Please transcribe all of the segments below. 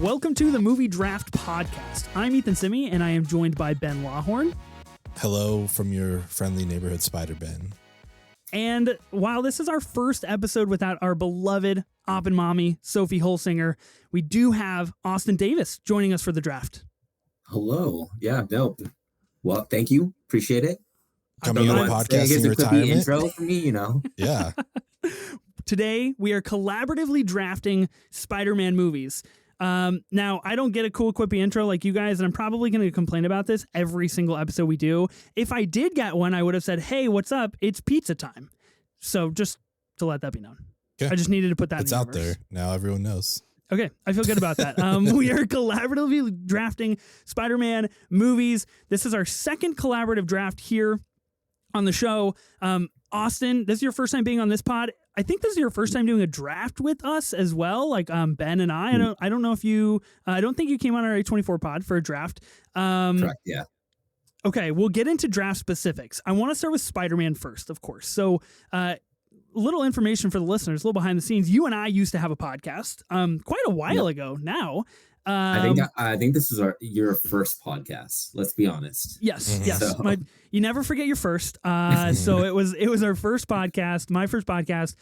Welcome to the Movie Draft Podcast. I'm Ethan Simi, and I am joined by Ben Lawhorn. Hello from your friendly neighborhood Spider-Ben. And while this is our first episode without our beloved Oppenmommy Sophie Holsinger, we do have Austin Davis joining us for the draft. Hello. Yeah, dope. Well, thank you. Appreciate it. Coming out of podcasting retirement. Intro for me, Yeah. Today, we are collaboratively drafting Spider-Man movies. Now, I don't get a cool, quippy intro like you guys, and I'm probably going to complain about this every single episode we do. If I did get one, I would have said, hey, what's up? It's pizza time. So just to let that be known. Okay. I just needed to put that it's in the out universe. there. Now everyone knows. Okay, I feel good about that. We are collaboratively drafting Spider-Man movies. This is our second collaborative draft here on the show. Austin, this is your first time being on this pod. I think this is your first time doing a draft with us as well, like Ben and I. I don't know if you. I don't think you came on our A24 pod for a draft. Correct. Yeah. Okay, we'll get into draft specifics. I want to start with Spider-Man first, of course. So, little information for the listeners, a little behind the scenes. You and I used to have a podcast quite a while ago now. I think this is your first podcast. Let's be honest. Yes. So. You never forget your first. So it was our first podcast, my first podcast,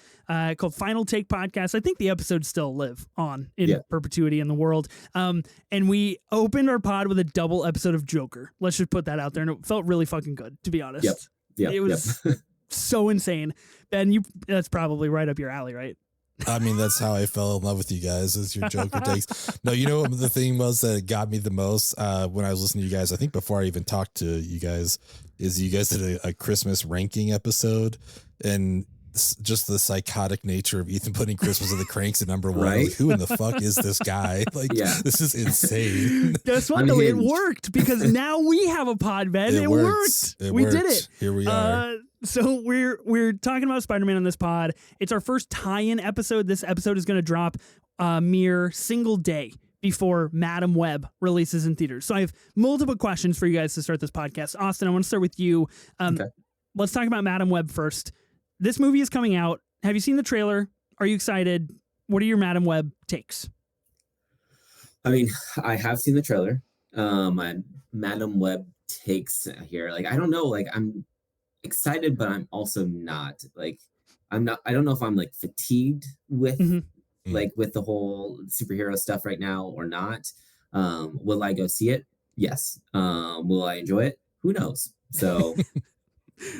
called Final Take Podcast. I think the episodes still live on in perpetuity in the world. And we opened our pod with a double episode of Joker. Let's just put that out there, and it felt really fucking good, to be honest. Yep. It was so insane. Ben, that's probably right up your alley, right? I mean, that's how I fell in love with you guys, as your Joker takes. No, you know what the thing was that got me the most when I was listening to you guys, I think before I even talked to you guys, is you guys did a Christmas ranking episode, and just the psychotic nature of Ethan putting Christmas of the Cranks at number one. Right? Like, who in the fuck is this guy? Like, this is insane. Guess what, though? It worked, because now we have a pod, Ben. It worked. We did it. Here we are. So we're talking about Spider-Man on this pod. It's our first tie-in episode. This episode is going to drop a mere single day before Madam Web releases in theaters. So I have multiple questions for you guys to start this podcast. Austin, I want to start with you. Okay. Let's talk about Madam Web first. This movie is coming out. Have you seen the trailer? Are you excited? What are your Madam Web takes? I mean, I have seen the trailer. My Madam Web takes here. Like, I don't know. Like, I'm excited, but I'm also not. Like, I don't know if I'm like fatigued with with the whole superhero stuff right now or not. Will I go see it? Yes. Will I enjoy it? Who knows? So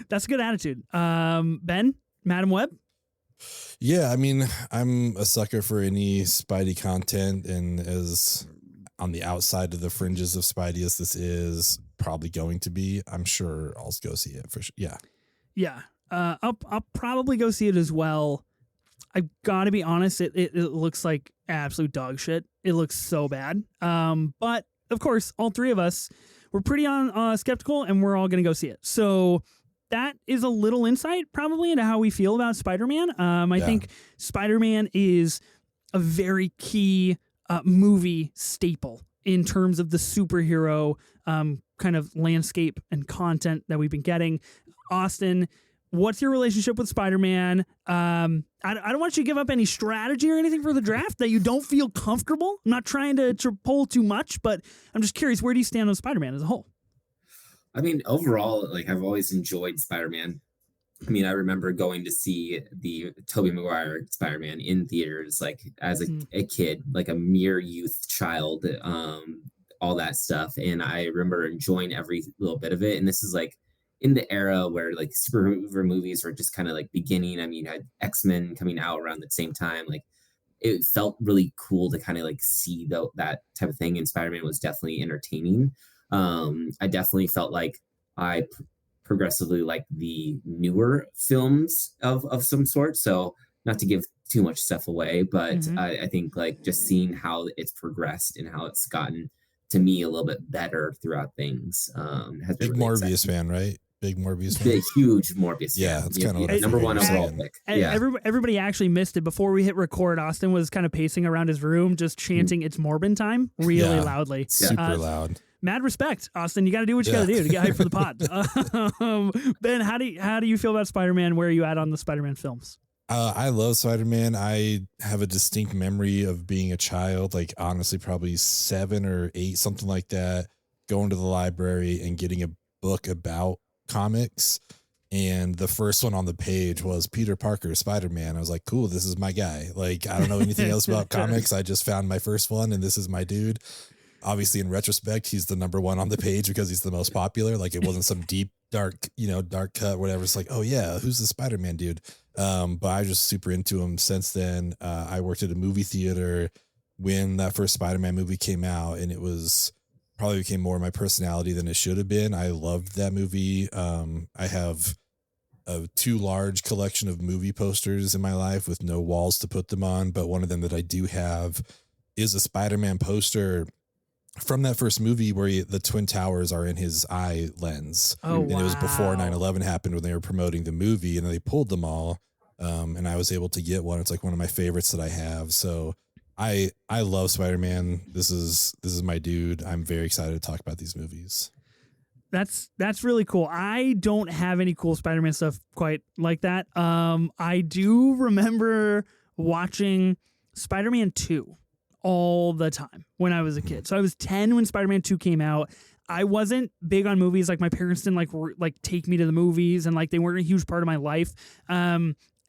that's a good attitude. Ben, Madam Web? Yeah, I mean, I'm a sucker for any Spidey content, and as on the outside of the fringes of Spidey as this is probably going to be, I'm sure I'll go see it for sure. Yeah. I'll probably go see it as well. I've got to be honest, it looks like absolute dog shit. It looks so bad. But of course, all three of us, we're pretty skeptical, and we're all going to go see it. So that is a little insight probably into how we feel about Spider-Man. I think Spider-Man is a very key movie staple in terms of the superhero kind of landscape and content that we've been getting. Austin, what's your relationship with Spider-Man? I don't want you to give up any strategy or anything for the draft that you don't feel comfortable. I'm not trying to pull too much, but I'm just curious, where do you stand on Spider-Man as a whole? I mean, overall, like, I've always enjoyed Spider-Man. I mean, I remember going to see the Tobey Maguire Spider-Man in theaters, like as a kid, like a mere youth child, all that stuff. And I remember enjoying every little bit of it. And this is like in the era where like superhero movies were just kind of like beginning. I mean, I had X-Men coming out around the same time. Like, it felt really cool to kind of like see that type of thing. And Spider-Man was definitely entertaining. I definitely felt like I progressively like the newer films of some sort. So not to give too much stuff away, but I think like just seeing how it's progressed and how it's gotten to me a little bit better throughout things. Has been big really Morbius exciting. fan, right? Big Morbius fan. Big, huge Morbius fan. Yeah, that's kind of what number one overall pick. Yeah. Everybody actually missed it. Before we hit record, Austin was kind of pacing around his room, just chanting "It's Morbin time" really loudly. Super loud. Mad respect, Austin. You got to do what you got to do to get hyped for the pod. Ben, how do you feel about Spider-Man? Where are you at on the Spider-Man films? I love Spider-Man. I have a distinct memory of being a child, like honestly, probably 7 or 8, something like that, going to the library and getting a book about comics. And the first one on the page was Peter Parker, Spider-Man. I was like, cool, this is my guy. Like, I don't know anything else about comics. I just found my first one and this is my dude. Obviously, in retrospect, he's the number one on the page because he's the most popular. Like, it wasn't some deep, dark, dark cut, whatever. It's like, oh yeah, who's the Spider-Man dude? But I was just super into him since then. I worked at a movie theater when that first Spider-Man movie came out, and it was probably became more my personality than it should have been. I loved that movie. I have a too large collection of movie posters in my life with no walls to put them on, but one of them that I do have is a Spider-Man poster from that first movie where the Twin Towers are in his eye lens. Oh, and it was before 9/11 happened when they were promoting the movie, and they pulled them all. And I was able to get one. It's like one of my favorites that I have. So I love Spider-Man. This is my dude. I'm very excited to talk about these movies. That's really cool. I don't have any cool Spider-Man stuff quite like that. I do remember watching Spider-Man 2 all the time when I was a kid. So I was 10 when Spider-Man 2 came out. I wasn't big on movies. Like, my parents didn't like take me to the movies, and like they weren't a huge part of my life.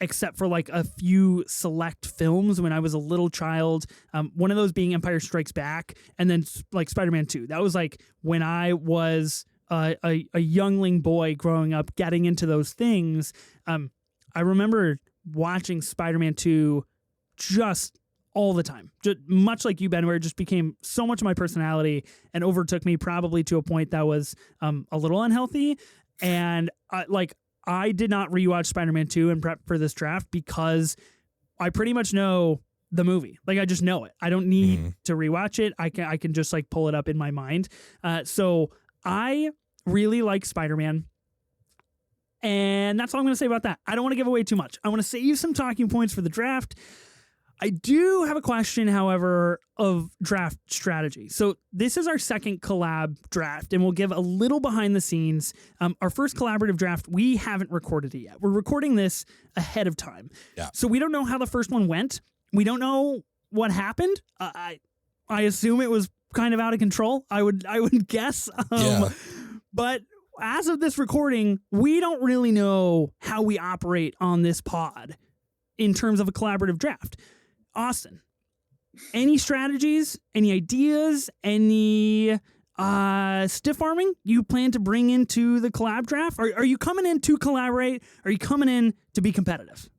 Except for like a few select films when I was a little child. One of those being Empire Strikes Back, and then like Spider-Man 2. That was like when I was a youngling boy growing up, getting into those things. I remember watching Spider-Man 2 just all the time, just much like you, Ben, where it just became so much of my personality and overtook me, probably to a point that was a little unhealthy. And I did not rewatch Spider-Man 2 and prep for this draft because I pretty much know the movie. Like, I just know it. I don't need to rewatch it. I can just like pull it up in my mind. So I really like Spider-Man. And that's all I'm going to say about that. I don't want to give away too much. I want to save some talking points for the draft. I do have a question, however, of draft strategy. So this is our second collab draft, and we'll give a little behind the scenes. Our first collaborative draft, we haven't recorded it yet. We're recording this ahead of time. Yeah. So we don't know how the first one went. We don't know what happened. I assume it was kind of out of control. I would guess. But as of this recording, we don't really know how we operate on this pod in terms of a collaborative draft. Austin, any strategies, any ideas, any stiff arming you plan to bring into the collab draft? Are you coming in to collaborate? Are you coming in to be competitive?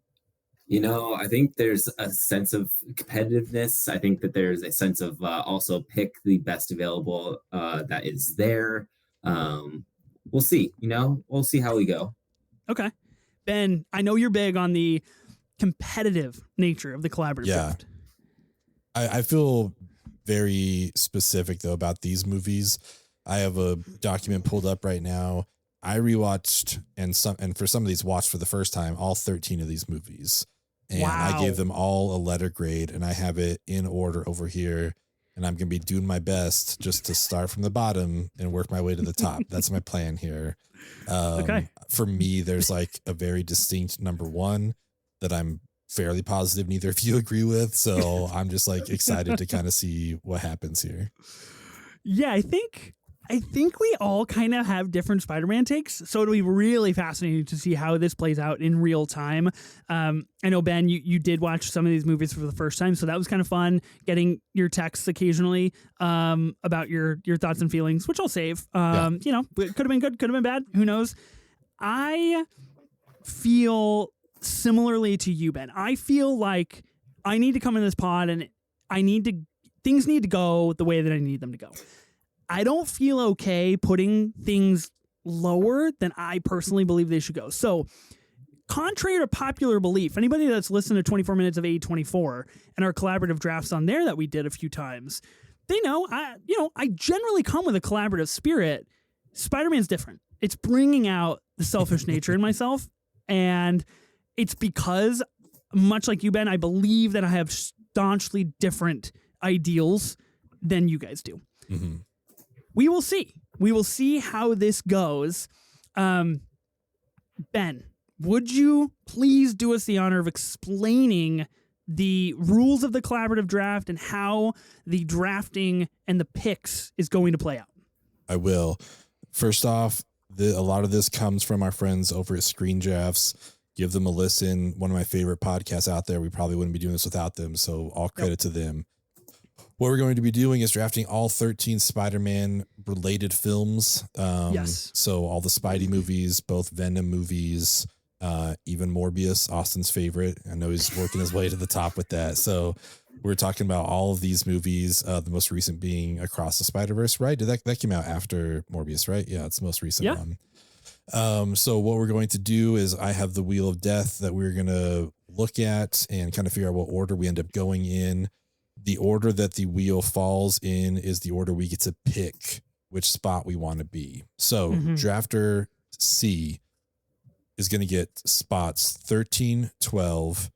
I think there's a sense of competitiveness. I think that there's a sense of also pick the best available that is there. We'll see. We'll see how we go. Okay. Ben, I know you're big on the competitive nature of the collaborative draft. I feel very specific though about these movies. I have a document pulled up right now. I rewatched and for some of these watched for the first time all 13 of these movies, and I gave them all a letter grade, and I have it in order over here. And I'm going to be doing my best just to start from the bottom and work my way to the top. That's my plan here. Okay. For me, there's like a very distinct number one that I'm fairly positive neither of you agree with. So I'm just like excited to kind of see what happens here. Yeah, I think we all kind of have different Spider-Man takes. So it'll be really fascinating to see how this plays out in real time. I know, Ben, you did watch some of these movies for the first time, so that was kind of fun getting your texts occasionally about your thoughts and feelings, which I'll save. It could have been good, could have been bad. Who knows? I feel similarly to you, Ben. I feel like I need to come in this pod and things need to go the way that I need them to go. I don't feel okay putting things lower than I personally believe they should go. So, contrary to popular belief, anybody that's listened to 24 Minutes of A24 and our collaborative drafts on there that we did a few times, they know I generally come with a collaborative spirit. Spider-Man's different. It's bringing out the selfish nature in myself, and it's because, much like you, Ben, I believe that I have staunchly different ideals than you guys do. Mm-hmm. We will see. We will see how this goes. Ben, would you please do us the honor of explaining the rules of the collaborative draft and how the drafting and the picks is going to play out? I will. First off, a lot of this comes from our friends over at Screen Drafts. Give them a listen. One of my favorite podcasts out there. We probably wouldn't be doing this without them, so all credit to them. What we're going to be doing is drafting all 13 Spider-Man related films. Yes. So all the Spidey movies, both Venom movies, even Morbius, Austin's favorite. I know he's working his way to the top with that. So we're talking about all of these movies. The most recent being Across the Spider-Verse, right? Did that came out after Morbius, right? Yeah, it's the most recent one. So what we're going to do is I have the Wheel of Death that we're going to look at and kind of figure out what order we end up going in. The order that the wheel falls in is the order we get to pick which spot we want to be. So drafter C is going to get spots 13, 12,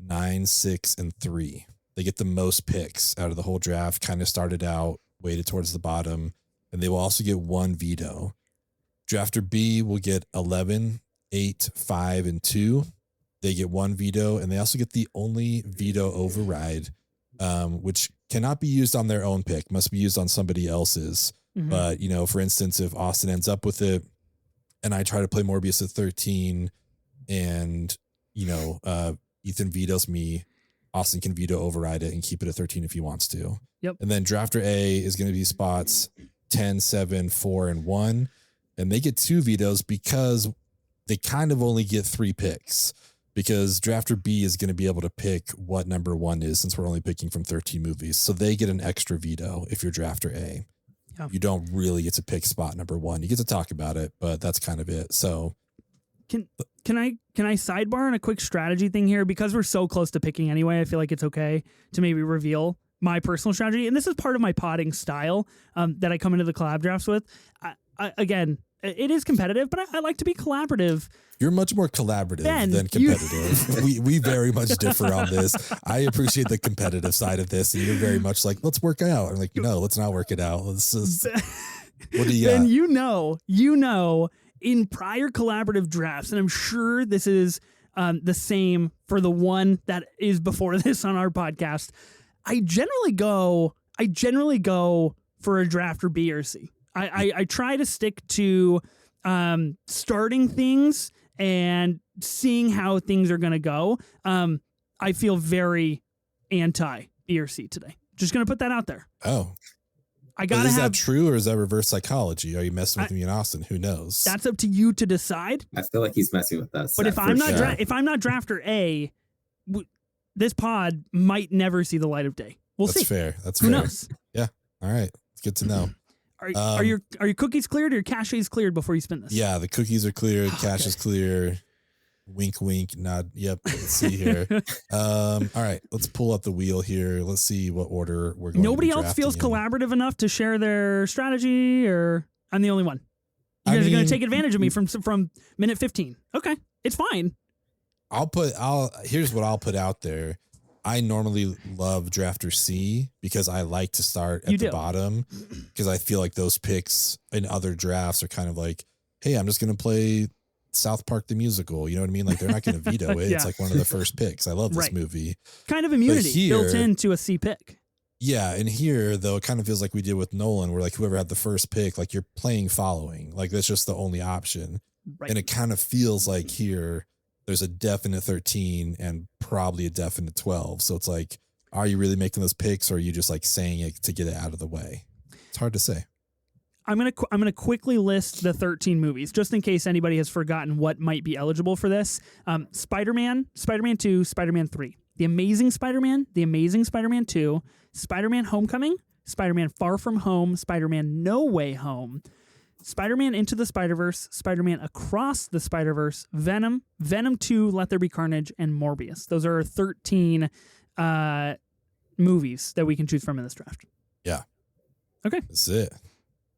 9, 6, and 3. They get the most picks out of the whole draft, kind of started out weighted towards the bottom, and they will also get 1 veto. Drafter B will get 11, 8, 5, and 2. They get 1 veto, and they also get the only veto override, which cannot be used on their own pick, must be used on somebody else's. But, you know, for instance, if Austin ends up with it and I try to play Morbius at 13 and, you know, Ethan vetoes me, Austin can veto override it and keep it at 13 if he wants to. Yep. And then drafter A is going to be spots 10, 7, 4, and 1. And they get 2 vetoes because they kind of only get 3 picks. Because drafter B is going to be able to pick what number 1 is since we're only picking from 13 movies. So they get an extra veto if you're drafter A. Yeah. You don't really get to pick spot number 1. You get to talk about it, but that's kind of it. So can I sidebar on a quick strategy thing here? Because we're so close to picking anyway, I feel like it's okay to maybe reveal my personal strategy. And this is part of my potting style that I come into the collab drafts with. Again, it is competitive, but I like to be collaborative. You're much more collaborative than competitive. We very much differ on this. I appreciate the competitive side of this, and you're very much like, let's work it out. I'm like, no, let's not work it out. Let's just, what do you got? And you know, in prior collaborative drafts, and I'm sure this is the same for the one that is before this on our podcast, I generally go for a drafter B or C. I try to stick to starting things and seeing how things are going to go. I feel very anti B or C today. Just going to put that out there. Oh. Is that true, or is that reverse psychology? Are you messing with me and Austin? Who knows? That's up to you to decide. I feel like he's messing with us. But if I'm not drafter A, this pod might never see the light of day. We'll see. That's fair. Who knows? Yeah. All right. It's good to know. Are your cookies cleared or your caches cleared before you spin this? Yeah, the cookies are cleared. Cache is clear. Wink, wink, nod. Yep. Let's see here. All right. Let's pull up the wheel here. Let's see what order we're going. Nobody else feels collaborative enough to share their strategy, or I'm the only one. You guys are going to take advantage of me from minute 15. Okay, it's fine. Here's what I'll put out there. I normally love drafter C because I like to start at the bottom, because I feel like those picks in other drafts are kind of like, hey, I'm just going to play South Park the musical. You know what I mean? Like, they're not going to veto it. Yeah. It's like one of the first picks. I love this movie. Kind of immunity built into a C pick. Yeah. And here, though, it kind of feels like we did with Nolan, where like whoever had the first pick, like you're playing following. Like that's just the only option. Right. And it kind of feels like here, there's a definite 13 and probably a definite 12. So it's like, are you really making those picks, or are you just like saying it to get it out of the way? It's hard to say. I'm gonna quickly list the 13 movies just in case anybody has forgotten what might be eligible for this. Spider-Man, Spider-Man 2, Spider-Man 3, The Amazing Spider-Man, The Amazing Spider-Man 2, Spider-Man Homecoming, Spider-Man Far From Home, Spider-Man No Way Home, Spider-Man Into the Spider-Verse, Spider-Man Across the Spider-Verse, Venom, Venom 2, Let There Be Carnage, and Morbius. Those are 13 movies that we can choose from in this draft. Yeah. Okay. That's it.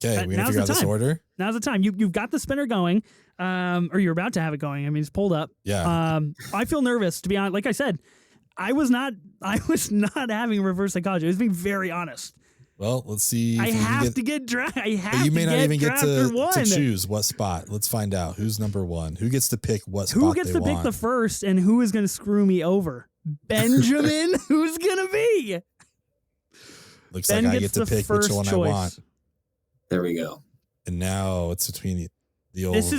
Okay, we're going to figure out this order. Now's the time. You've got the spinner going, or you're about to have it going. I mean, it's pulled up. Yeah. I feel nervous, to be honest. Like I said, I was not having reverse psychology. I was being very honest. Well, let's see. I If have to get drafted. I have you may to not get even get drafted to one. choose what spot. Let's find out who's number one. Who gets to pick what spot Who gets to pick the first, and who is going to screw me over? Benjamin, who's going to be? Looks Ben like I gets get to the pick which first one choice. I want. There we go. And now it's between the old. This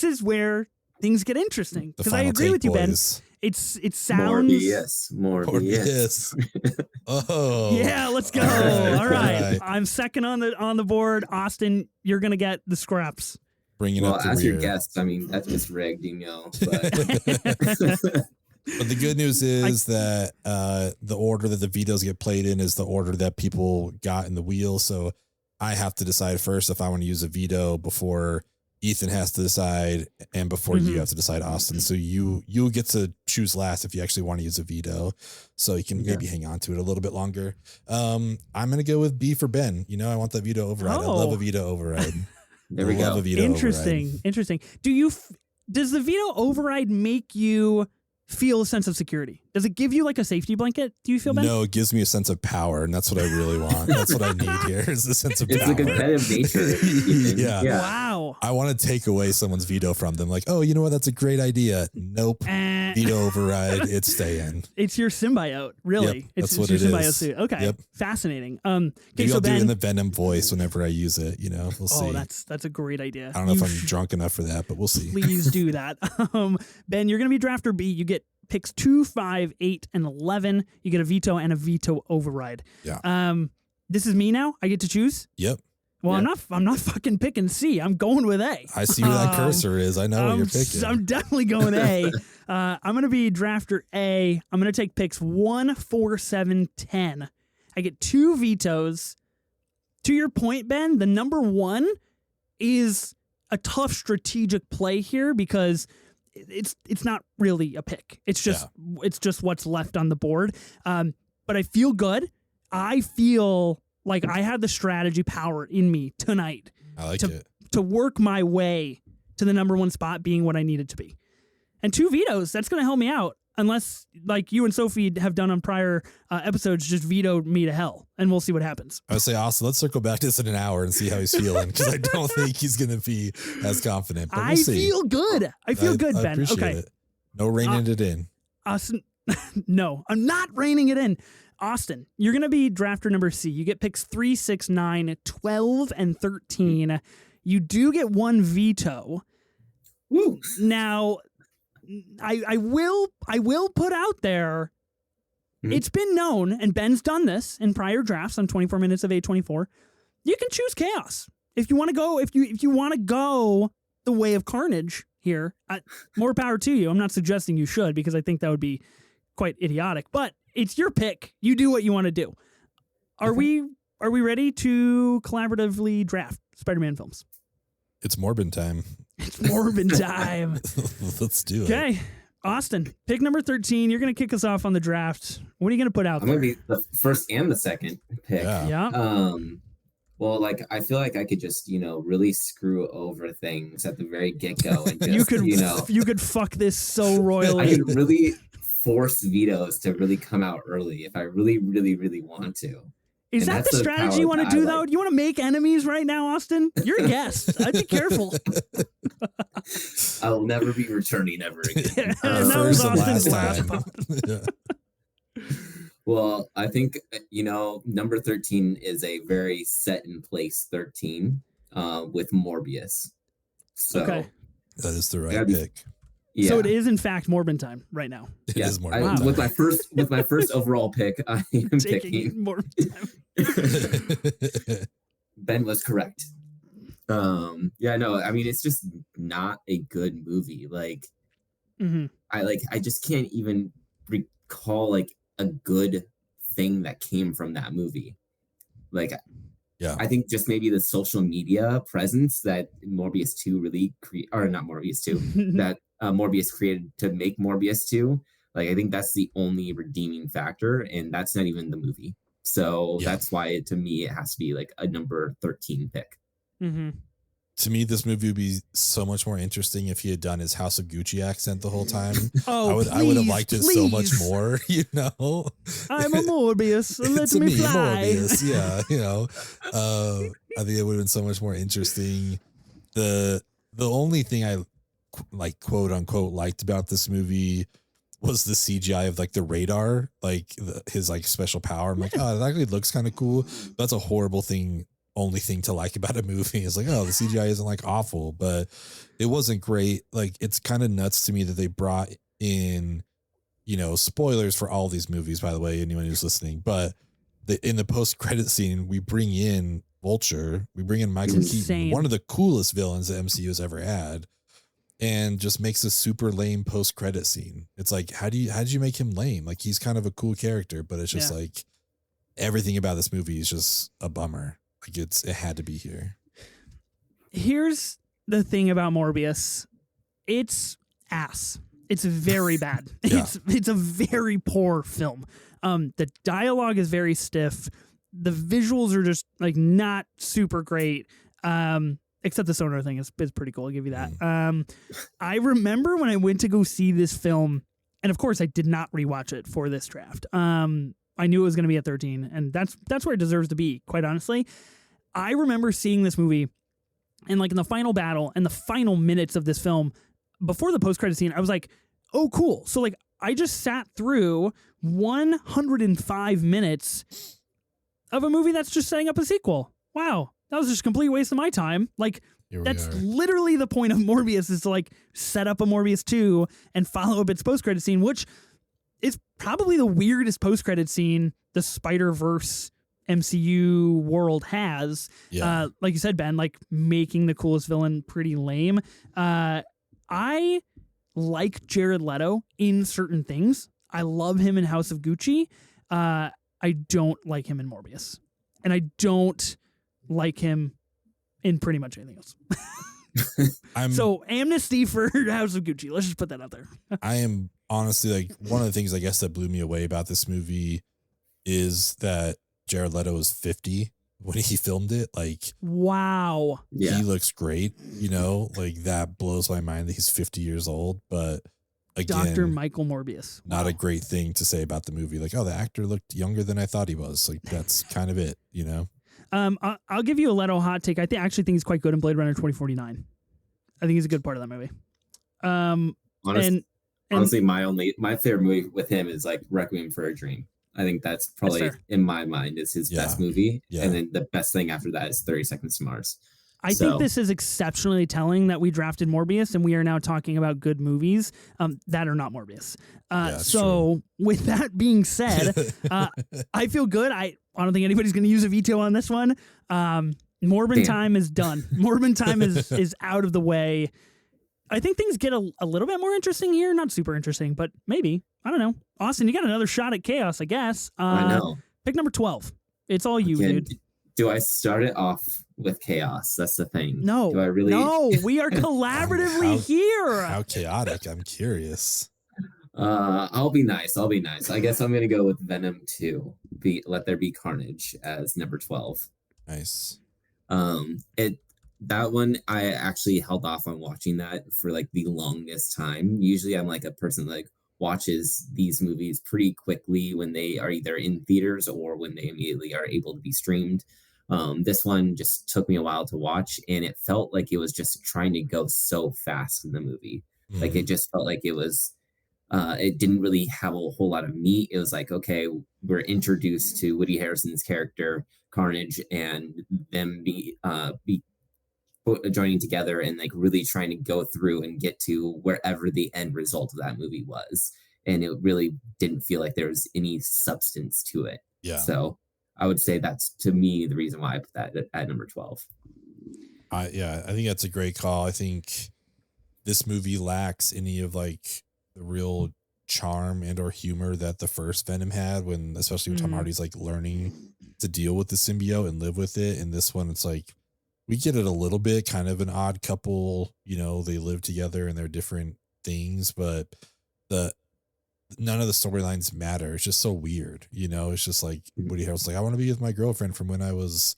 is where things get interesting, the because I final agree take with you, Ben. boys. It sounds Morbius. Oh yeah. Let's go. All All right. right. I'm second on the board. Austin, you're going to get the scraps. bringing Well, up the as rear. your guest, I mean, that's just rigged, But But the good news is that the order that the vetoes get played in is the order that people got in the wheel. So I have to decide first if I want to use a veto before Ethan has to decide, and before you have to decide, Austin. So you get to choose last if you actually want to use a veto. So you can maybe hang on to it a little bit longer. I'm gonna go with B for Ben. I want that veto override. I love a veto override. There we go. Interesting. Does the veto override make you feel a sense of security? Does it give you like a safety blanket? Do you feel better? No, it gives me a sense of power, and that's what I really want. That's what I need here is the sense of power. It's the competitive nature. Yeah. Wow. I want to take away someone's veto from them. Like, oh, you know what? That's a great idea. Nope. Veto override. It's staying. It's your symbiote, really. Yep, it's what your it symbiote is. suit. Okay. Yep. Fascinating. Maybe so I'll do Ben, it in the Venom voice whenever I use it. We'll see. oh, that's a great idea. I don't know if I'm drunk enough for that, but we'll see. Please do that. Ben, you're going to be drafter B. You get picks 2, 5, 8, and 11. You get a veto and a veto override. Yeah. This is me now. I get to choose. Yep. Well, I'm not fucking picking C. I'm going with A. I see where that cursor is. I know what you're picking. I'm definitely going A. I'm going to be drafter A. I'm going to take picks 1, 4, 7, 10. I get 2 vetoes. To your point, Ben, the number 1 is a tough strategic play here because it's not really a pick. It's just what's left on the board. But I feel good. I feel like I had the strategy power in me tonight. I like it. To work my way to the number 1 spot being what I needed to be. And 2 vetoes, that's going to help me out. Unless, like you and Sophie have done on prior episodes, just veto me to hell, and we'll see what happens. I would say, Austin, let's circle back to this in an hour and see how he's feeling, because I don't think he's going to be as confident. But we'll see. Feel good. I feel good, Ben. Appreciate it. No reining it in. Austin, no, I'm not reining it in. Austin, you're going to be drafter number C. You get picks 3, 6, 9, 12, and 13. You do get 1 veto. Woo. Now, I will put out there, it's been known, and Ben's done this in prior drafts on 24 Minutes of A24. You can choose chaos if you want to go. If you want to go the way of carnage here, more power to you. I'm not suggesting you should, because I think that would be quite idiotic. But it's your pick. You do what you want to do. Are we ready to collaboratively draft Spider-Man films? It's Morbin time. It's Morbin time. Let's do it. Okay. Austin, pick number 13. You're going to kick us off on the draft. What are you going to put out there? I'm going to be the first and the second pick. Yeah. Well, like, I feel like I could just, really screw over things at the very get-go. And just, you could fuck this so royally. I could really force vetoes to really come out early if I really, really, really want to. Is that the strategy you want to do, though? Do you want to make enemies right now, Austin? You're a guest. I'd be careful. I'll never be returning ever again. And that was Austin's last pod. Well, I think, number 13 is a very set in place 13 with Morbius. So okay. That is the right pick. Yeah. So it is, in fact, Morbin time right now. It is Morbin time. With my first overall pick, I am picking Morbin time. Ben was correct. It's just not a good movie. Like, I just can't even recall like a good thing that came from that movie. Like, yeah, I think just maybe the social media presence that Morbius 2 really not Morbius 2 that Morbius created to make Morbius 2. Like, I think that's the only redeeming factor, and that's not even the movie. So that's why, to me, it has to be like a number 13 pick. Mm-hmm. to me, this movie would be so much more interesting if he had done his House of Gucci accent the whole time. Oh, I would have liked it so much more, you know. I'm a Morbius. Let me fly. Morbius. Yeah, you know. I think it would have been so much more interesting. The only thing I like quote unquote liked about this movie was the CGI of like the radar, like his like special power. I'm like, oh, it actually looks kind of cool. That's a horrible thing. Only thing to like about a movie is like, oh, the CGI isn't like awful, but it wasn't great. Like, it's kind of nuts to me that they brought in, you know, spoilers for all these movies, by the way, anyone who's listening, but in the post credit scene, we bring in Vulture, we bring in Michael Keaton, one of the coolest villains the MCU has ever had, and just makes a super lame post credit scene. It's like, how did you make him lame? Like, he's kind of a cool character, but it's just like everything about this movie is just a bummer. Like, it had to be here. Here's the thing about Morbius. It's ass. It's very bad. Yeah. It's a very poor film. The dialogue is very stiff. The visuals are just like not super great. Except the sonar thing is pretty cool. I'll give you that. I remember when I went to go see this film, and of course I did not rewatch it for this draft. I knew it was going to be at 13, and that's where it deserves to be, quite honestly. I remember seeing this movie, and like in the final battle and the final minutes of this film, before the post-credit scene, I was like, oh, cool. So like I just sat through 105 minutes of a movie that's just setting up a sequel. Wow. That was just a complete waste of my time. Like, that's literally the point of Morbius, is to like set up a Morbius 2 and follow up its post-credit scene, which is probably the weirdest post-credit scene the Spider-Verse MCU world has. Yeah. Like you said, Ben, like making the coolest villain pretty lame. I like Jared Leto in certain things. I love him in House of Gucci. I don't like him in Morbius. And I don't like him in pretty much anything else. So amnesty for House of Gucci. Let's just put that out there. I am honestly, like, one of the things I guess that blew me away about this movie is that Jared Leto was 50 when he filmed it. Like, wow. Yeah. He looks great, you know, like that blows my mind that he's 50 years old. But again, Dr. Michael Morbius. Not a great thing to say about the movie. Like, oh, the actor looked younger than I thought he was. Like, that's kind of it, you know? I'll give you a Leto hot take. I actually think he's quite good in Blade Runner 2049. I think he's a good part of that movie. Honestly, my favorite movie with him is like Requiem for a Dream. I think that's probably, in my mind, is his best movie. Yeah. And then the best thing after that is 30 Seconds to Mars. I think this is exceptionally telling that we drafted Morbius and we are now talking about good movies that are not Morbius. So with that being said, I feel good. I don't think anybody's going to use a veto on this one. Morbin time is done. Morbin time is out of the way. I think things get a little bit more interesting here. Not super interesting, but maybe. I don't know. Austin, you got another shot at chaos, I guess. I know. Pick number 12. It's all you, dude. Do I start it off with chaos? That's the thing. No. Do I really? No, we are collaboratively here. How chaotic. I'm curious. I'll be nice. I guess I'm going to go with Venom 2. Let There Be Carnage as number 12. Nice. That one, I actually held off on watching that for like the longest time. Usually I'm like a person that like watches these movies pretty quickly when they are either in theaters or when they immediately are able to be streamed. This one just took me a while to watch, and it felt like it was just trying to go so fast in the movie. Like, it just felt like it was, it didn't really have a whole lot of meat. It was like, okay, we're introduced to Woody Harrelson's character, Carnage, and them be joining together and like really trying to go through and get to wherever the end result of that movie was. And it really didn't feel like there was any substance to it. Yeah. So I would say that's, to me, the reason why I put that at number 12. I think that's a great call. I think this movie lacks any of like the real charm and or humor that the first Venom had, when especially when Tom Hardy's like learning to deal with the symbiote and live with it. And this one, it's like, we get it a little bit, kind of an odd couple, you know, they live together and they're different things, but none of the storylines matter. It's just so weird, you know. It's just like Woody Harrelson's like, I want to be with my girlfriend from when I was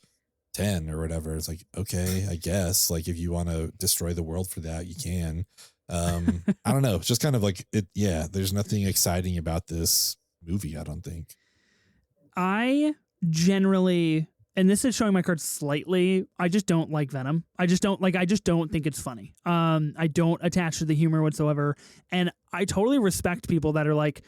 10 or whatever. It's like, okay, I guess, like, if you want to destroy the world for that, you can. I don't know. It's just kind of like it. Yeah. There's nothing exciting about this movie, I don't think. I generally, and this is showing my cards slightly, I just don't like Venom. I just don't think it's funny. I don't attach to the humor whatsoever. And I totally respect people that are like,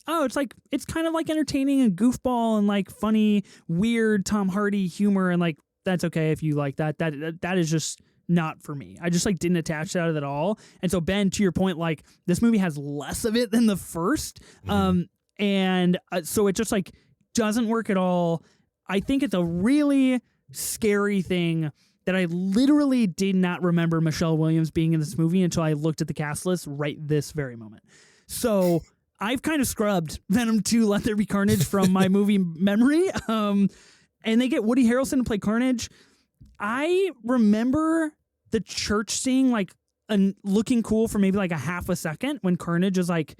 oh, it's kind of like entertaining and goofball and like funny, weird Tom Hardy humor. And like, that's okay if you like that. That is just not for me. I just like didn't attach to that at all. And so Ben, to your point, like this movie has less of it than the first. And so it just like doesn't work at all. I think it's a really scary thing that I literally did not remember Michelle Williams being in this movie until I looked at the cast list right this very moment. So I've kind of scrubbed Venom 2 Let There Be Carnage from my movie memory. And they get Woody Harrelson to play Carnage. I remember the church scene like looking cool for maybe like a half a second when Carnage is like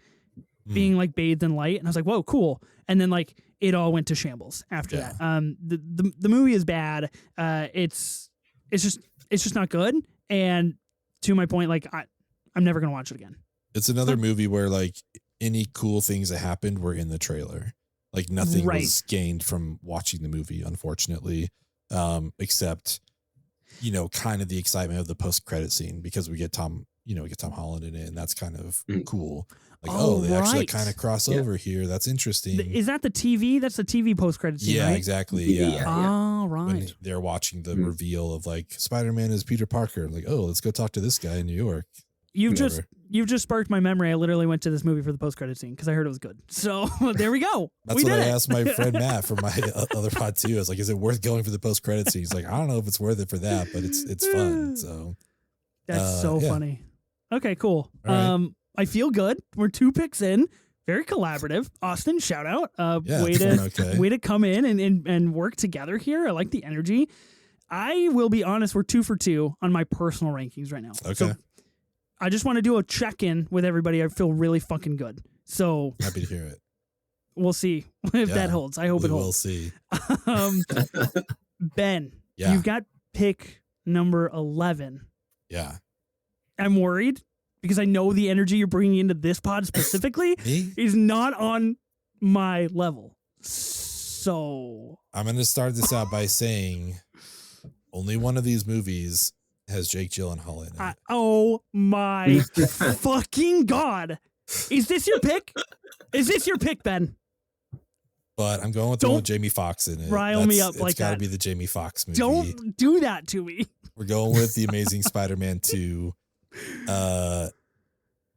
being like bathed in light, and I was like, whoa, cool. And then like it all went to shambles after that. The movie is bad. It's just not good. And to my point, like I'm never gonna watch it again. It's another movie where like any cool things that happened were in the trailer. Like nothing was gained from watching the movie, unfortunately, except, you know, kind of the excitement of the post-credit scene, because we get Tom Holland in it, and that's kind of cool. Like, they actually kind of cross over here. That's interesting. Is that the TV? That's the TV post-credit scene, right? Yeah, exactly. Yeah. Oh, right. When they're watching the reveal of like Spider-Man is Peter Parker. Like, oh, let's go talk to this guy in New York. You've just sparked my memory. I literally went to this movie for the post-credit scene because I heard it was good. So there we go. That's what I asked my friend Matt from my other pod too. I was like, is it worth going for the post-credit scene? He's like, I don't know if it's worth it for that, but it's fun. So that's so funny. Okay, cool. Right. I feel good. We're 2 picks in. Very collaborative. Austin, shout out. Way to come in and work together here. I like the energy. I will be honest, we're 2 for 2 on my personal rankings right now. Okay. So I just want to do a check-in with everybody. I feel really fucking good. So happy to hear it. We'll see if that holds. I hope it holds. We'll see. Ben, you've got pick number 11. Yeah. I'm worried because I know the energy you're bringing into this pod specifically is not on my level. So I'm going to start this out by saying only one of these movies has Jake Gyllenhaal in it. Oh my fucking God. Is this your pick? Is this your pick, Ben? But I'm going with the one with Jamie Foxx in it. Rile me up like that. It's got to be the Jamie Foxx movie. Don't do that to me. We're going with The Amazing Spider-Man 2. Man,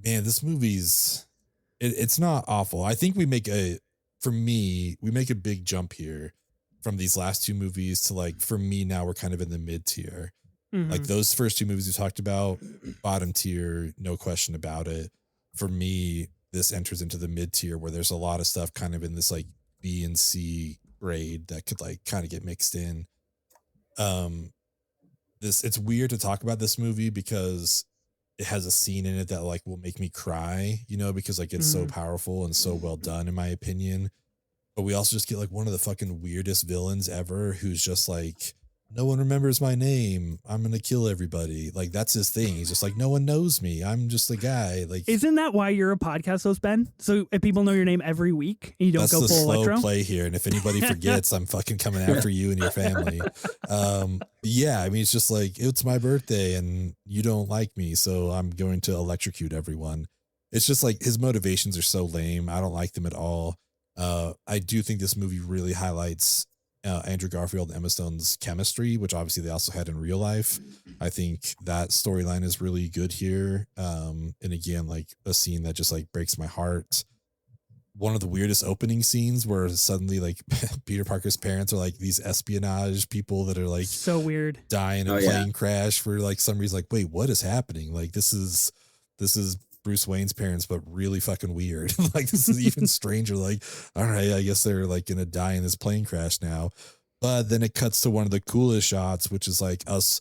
this movie's it's not awful. I think we make a big jump here from these last 2 movies to, like, for me now we're kind of in the mid tier. Like those first 2 movies we talked about, bottom tier, no question about it. For me, this enters into the mid tier where there's a lot of stuff kind of in this like B and C grade that could like kind of get mixed in. It's weird to talk about this movie because it has a scene in it that like will make me cry, you know, because like it's so powerful and so well done in my opinion. But we also just get like one of the fucking weirdest villains ever who's just like, no one remembers my name. I'm going to kill everybody. Like that's his thing. He's just like, no one knows me. I'm just a guy. Like, isn't that why you're a podcast host, Ben? So if people know your name every week and you don't go full slow electro play here. And if anybody forgets, I'm fucking coming after you and your family. Yeah. I mean, it's just like, it's my birthday and you don't like me. So I'm going to electrocute everyone. It's just like his motivations are so lame. I don't like them at all. I do think this movie really highlights Andrew Garfield and Emma Stone's chemistry, which obviously they also had in real life. I think that storyline is really good here. And again, like a scene that just like breaks my heart. One of the weirdest opening scenes where suddenly like Peter Parker's parents are like these espionage people that are like so weird, die in a plane crash for like some reason. Like, wait, what is happening? Like this is Bruce Wayne's parents, but really fucking weird. Like this is even stranger. Like, all right, I guess they're like going to die in this plane crash now. But then it cuts to one of the coolest shots, which is like us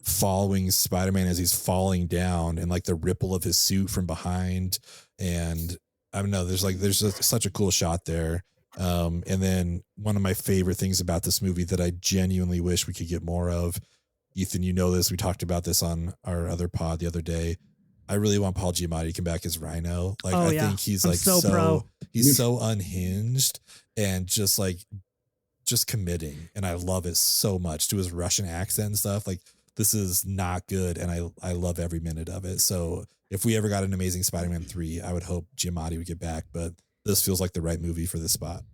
following Spider-Man as he's falling down and like the ripple of his suit from behind. And I don't know, there's such a cool shot there. And then one of my favorite things about this movie that I genuinely wish we could get more of, Ethan, you know this, we talked about this on our other pod the other day. I really want Paul Giamatti to come back as Rhino. Like, I think he's like he's so unhinged and just committing. And I love it so much, to his Russian accent and stuff. Like, this is not good. And I love every minute of it. So if we ever got an Amazing Spider-Man 3, I would hope Giamatti would get back, but this feels like the right movie for this spot.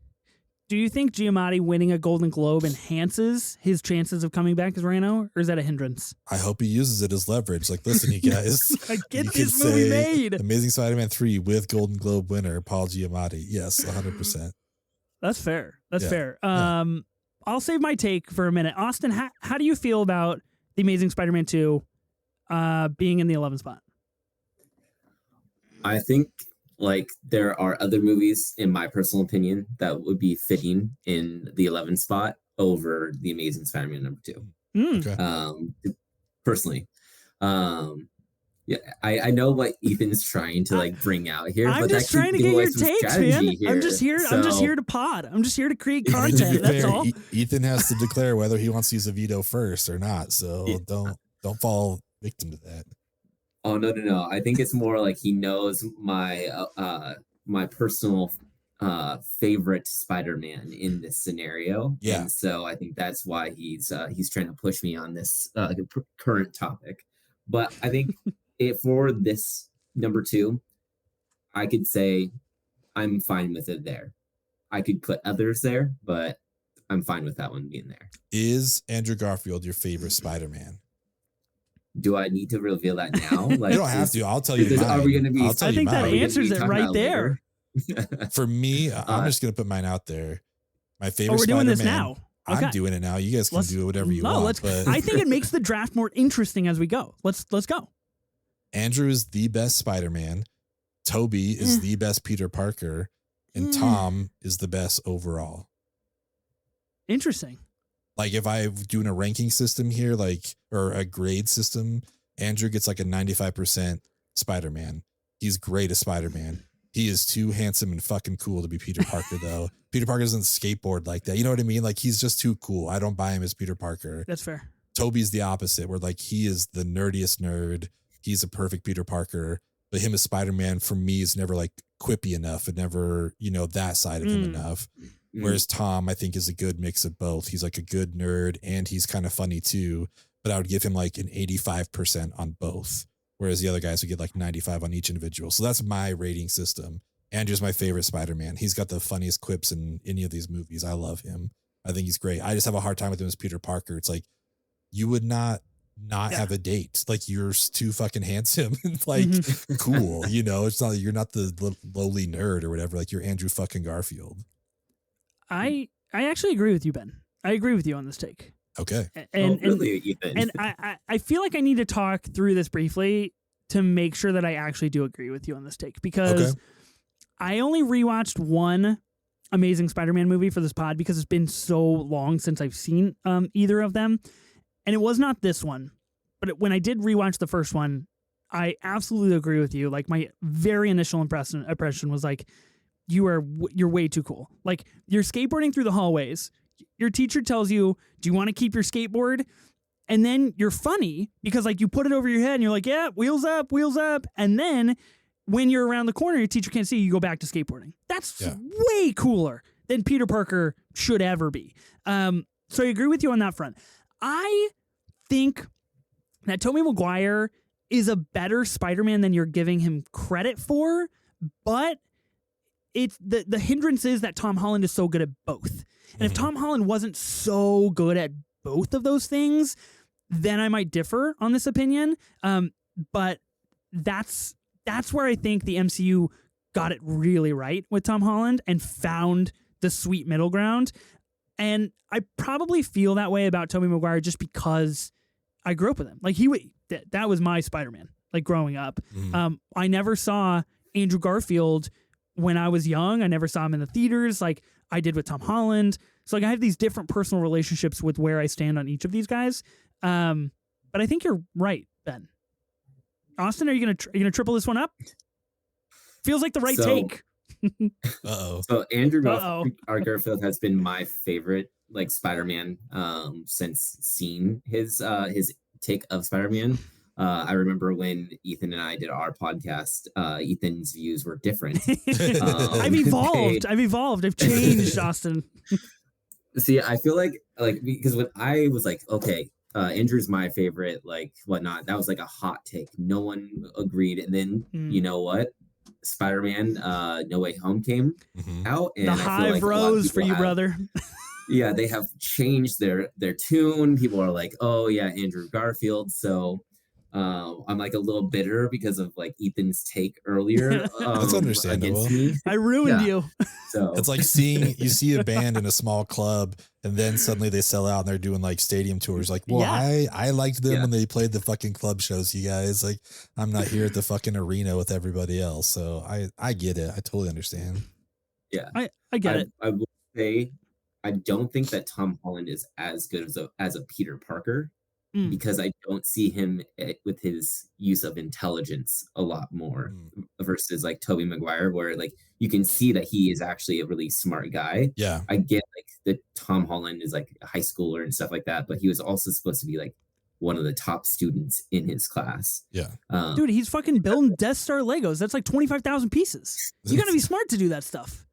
Do you think Giamatti winning a Golden Globe enhances his chances of coming back as Rhino, or is that a hindrance? I hope he uses it as leverage. Like, listen, you guys, get this movie made. Amazing Spider-Man 3 with Golden Globe winner Paul Giamatti. Yes, 100%. That's fair. That's fair. I'll save my take for a minute. Austin, how do you feel about The Amazing Spider-Man 2 being in the 11th spot? I think there are other movies, in my personal opinion, that would be fitting in the 11th spot over The Amazing Spider-Man number 2. Okay. Personally. Yeah, I know what Ethan's trying to bring out here. I'm just trying to get your takes, man. Here, I'm just here to pod. I'm just here to create content. That's all. Ethan has to declare whether he wants to use a veto first or not. So don't fall victim to that. Oh, no. I think it's more like he knows my my personal favorite Spider-Man in this scenario. Yeah. And so I think that's why he's trying to push me on this current topic. But I think for this number 2, I could say I'm fine with it there. I could put others there, but I'm fine with that one being there. Is Andrew Garfield your favorite Spider-Man? Do I need to reveal that now? You don't have to. I'll tell you mine. Are we going to be? I think that answers it right there. For me, I'm just going to put mine out there. My favorite. We're Spider-Man, doing this now. Okay. I'm doing it now. You guys can do whatever you want. But I think it makes the draft more interesting as we go. Let's go. Andrew is the best Spider-Man. Toby is the best Peter Parker, and Tom is the best overall. Interesting. Like, if I'm doing a ranking system here, or a grade system, Andrew gets like a 95% Spider-Man. He's great as Spider-Man. He is too handsome and fucking cool to be Peter Parker, though. Peter Parker doesn't skateboard like that. You know what I mean? Like, he's just too cool. I don't buy him as Peter Parker. That's fair. Toby's the opposite, where he is the nerdiest nerd. He's a perfect Peter Parker. But him as Spider-Man, for me, is never quippy enough, and never, that side of him enough. Whereas Tom, I think, is a good mix of both. He's a good nerd, and he's kind of funny too. But I would give him an 85% on both. Whereas the other guys would get 95 on each individual. So that's my rating system. Andrew's my favorite Spider-Man. He's got the funniest quips in any of these movies. I love him. I think he's great. I just have a hard time with him as Peter Parker. It's you would not have a date. You're too fucking handsome and cool. It's not, you're not the lowly nerd or whatever. You're Andrew fucking Garfield. I actually agree with you, Ben. I agree with you on this take. Okay. And really, Ethan? And I feel like I need to talk through this briefly to make sure that I actually do agree with you on this take, because I only rewatched one Amazing Spider-Man movie for this pod because it's been so long since I've seen either of them. And it was not this one. But when I did rewatch the first one, I absolutely agree with you. My very initial impression was you're way too cool. You're skateboarding through the hallways. Your teacher tells you, do you want to keep your skateboard? And then you're funny because you put it over your head and you're yeah, wheels up. And then when you're around the corner, your teacher can't see you, go back to skateboarding. That's way cooler than Peter Parker should ever be. So I agree with you on that front. I think that Tobey Maguire is a better Spider-Man than you're giving him credit for, but it's the hindrance is that Tom Holland is so good at both. And if Tom Holland wasn't so good at both of those things, then I might differ on this opinion. But that's where I think the MCU got it really right with Tom Holland and found the sweet middle ground. And I probably feel that way about Tobey Maguire just because I grew up with him. That was my Spider-Man, growing up. I never saw Andrew Garfield when I was young. I never saw him in the theaters I did with Tom Holland. So I have these different personal relationships with where I stand on each of these guys. But I think you're right, Ben. Austin, are you gonna triple this one up? Feels like the right take. Uh-oh. So Andrew Uh-oh. Garfield has been my favorite like Spider-Man since seeing his take of Spider-Man. I remember when Ethan and I did our podcast, Ethan's views were different. I've evolved. I've changed, Austin. See, I feel like because when I was like, okay, Andrew's my favorite, like whatnot, that was like a hot take. No one agreed. And then you know what? Spider-Man No Way Home came out, and The I feel hive like rose for you, brother. Yeah, they have changed their tune. People are like, oh yeah, Andrew Garfield. So I'm like a little bitter because of like Ethan's take earlier. That's understandable. Against me. I ruined you. So it's like you see a band in a small club and then suddenly they sell out and they're doing like stadium tours. Like, well, I liked them when they played the fucking club shows, you guys. Like, I'm not here at the fucking arena with everybody else. So I get it. I totally understand. Yeah. I get it. I will say I don't think that Tom Holland is as good as a Peter Parker. Because I don't see him with his use of intelligence a lot more versus like Tobey Maguire, where like you can see that he is actually a really smart guy. Yeah. I get like that Tom Holland is like a high schooler and stuff like that, but he was also supposed to be like one of the top students in his class. Yeah. Dude, he's fucking building Death Star Legos. That's like 25,000 pieces. You got to be smart to do that stuff.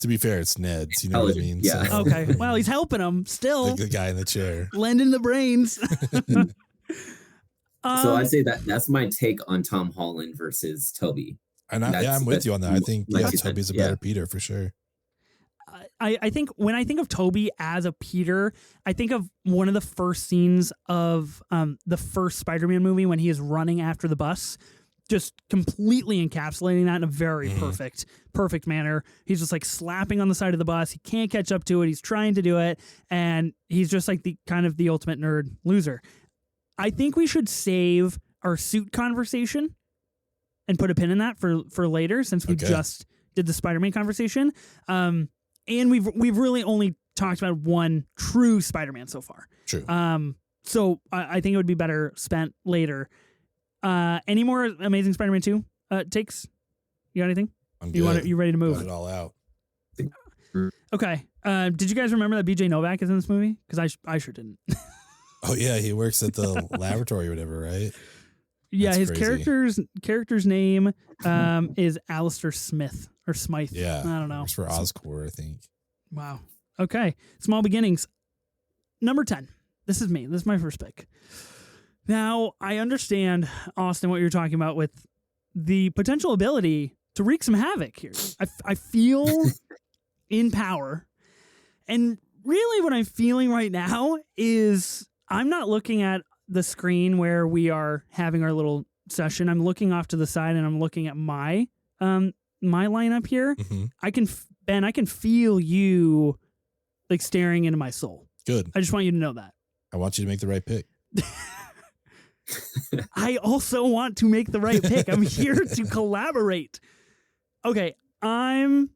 To be fair, it's Ned's. You know what I mean? Yeah. So. Okay. Well, he's helping him still. The guy in the chair. Lending the brains. So I'd say that's my take on Tom Holland versus Toby. And I'm with you on that. I think Toby's a better Peter for sure. I think when I think of Toby as a Peter, I think of one of the first scenes of the first Spider-Man movie when he is running after the bus. Just completely encapsulating that in a very perfect manner. He's just like slapping on the side of the bus. He can't catch up to it. He's trying to do it. And he's just like the kind of the ultimate nerd loser. I think we should save our suit conversation and put a pin in that for later, since we just did the Spider-Man conversation. And we've really only talked about one true Spider-Man so far. True. So I think it would be better spent later. Any more Amazing Spider-Man 2 takes? You got anything? I'm good. You ready to move? Got it all out. Okay. Did you guys remember that BJ Novak is in this movie? Because I sure didn't. Oh yeah, he works at the laboratory or whatever, right? Yeah, That's his crazy. character's name is Alistair Smith or Smythe. Yeah, I don't know. Works for Oscorp, I think. Wow. Okay. Small beginnings. Number 10. This is me. This is my first pick. Now, I understand, Austin, what you're talking about with the potential ability to wreak some havoc here. I feel in power. And really what I'm feeling right now is I'm not looking at the screen where we are having our little session. I'm looking off to the side and I'm looking at my lineup here. Mm-hmm. I can feel you like staring into my soul. Good. I just want you to know that. I want you to make the right pick. I also want to make the right pick. I'm here to collaborate. Okay, I don't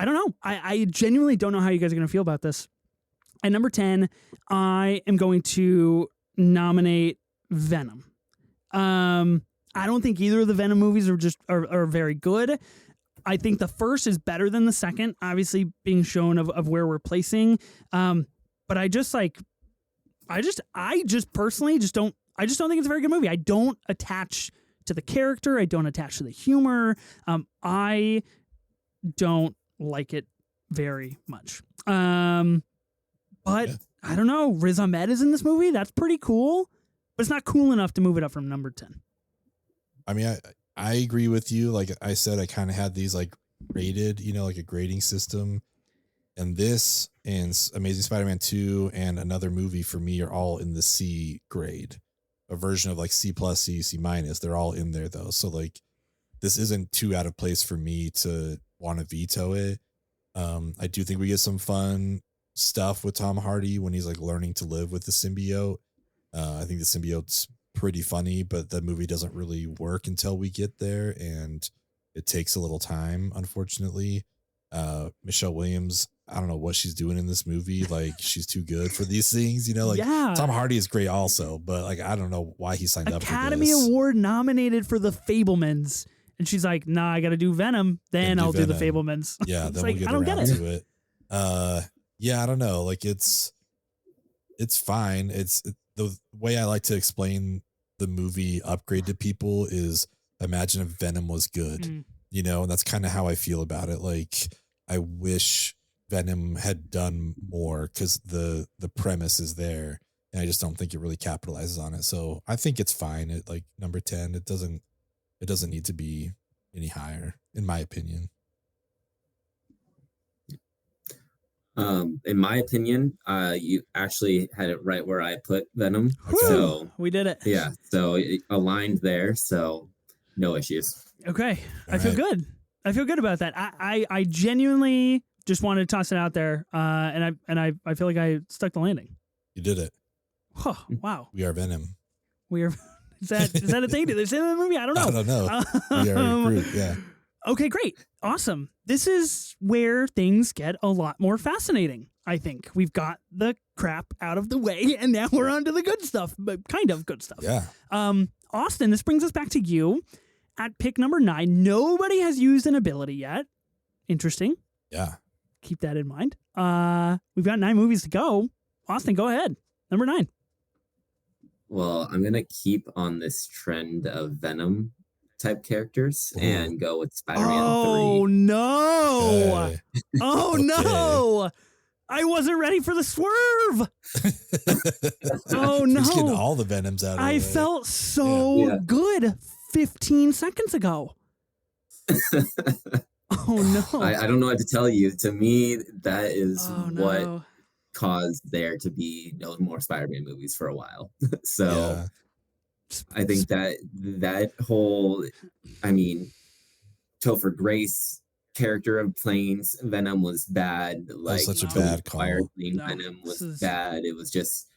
know. I genuinely don't know how you guys are going to feel about this. At number 10, I am going to nominate Venom. I don't think either of the Venom movies are very good. I think the first is better than the second, obviously being shown of where we're placing. But I just personally don't think it's a very good movie. I don't attach to the character. I don't attach to the humor. I don't like it very much. But I don't know. Riz Ahmed is in this movie. That's pretty cool. But it's not cool enough to move it up from number 10. I mean, I agree with you. Like I said, I kind of had these like graded, like a grading system. And this and Amazing Spider-Man 2 and another movie for me are all in the C grade. A version of like C+, C minus. They're all in there though. So like this isn't too out of place for me to want to veto it. I do think we get some fun stuff with Tom Hardy when he's like learning to live with the symbiote. I think the symbiote's pretty funny, but the movie doesn't really work until we get there, and it takes a little time, unfortunately. Michelle Williams, I don't know what she's doing in this movie. Like she's too good for these things, Tom Hardy is great also, but like, I don't know why he signed up for this. Academy Award nominated for The Fabelmans. And she's like, nah, I got to do Venom. Then I'll do the Fablemans. Yeah. It's then like, we'll get I don't around get it. to it. Yeah, I don't know. Like it's fine. It's the way I like to explain the movie Upgrade to people is imagine if Venom was good, you know, and that's kind of how I feel about it. Like I wish Venom had done more because the premise is there, and I just don't think it really capitalizes on it. So I think it's fine at like number 10. It doesn't need to be any higher, in my opinion. In my opinion, you actually had it right where I put Venom. Okay. So we did it. Yeah. So it aligned there. So no issues. Okay. I feel good. I feel good about that. I genuinely just wanted to toss it out there. And I feel like I stuck the landing. You did it. Oh, wow. We are Venom. We are. Is that a thing? Did they say that in the movie? I don't know. I don't know. We are a group. Yeah. Okay, great. Awesome. This is where things get a lot more fascinating, I think. We've got the crap out of the way, and now we're on to the good stuff, but kind of good stuff. Yeah. Austin, this brings us back to you at pick number 9. Nobody has used an ability yet. Interesting. Yeah. Keep that in mind. We've got 9 movies to go. Austin, go ahead. Number 9. Well, I'm going to keep on this trend of Venom type characters and go with Spider-Man 3. Oh, no. Okay. Oh, Okay. no. I wasn't ready for the swerve. Oh, no. He's getting all the Venoms out of the way. I felt so good 15 seconds ago. Oh, no. I don't know what to tell you. To me, that is what no. caused there to be no more Spider-Man movies for a while. So I think that whole, I mean, Topher Grace character of playing Venom was bad. Like such a bad call. Venom was bad. It was just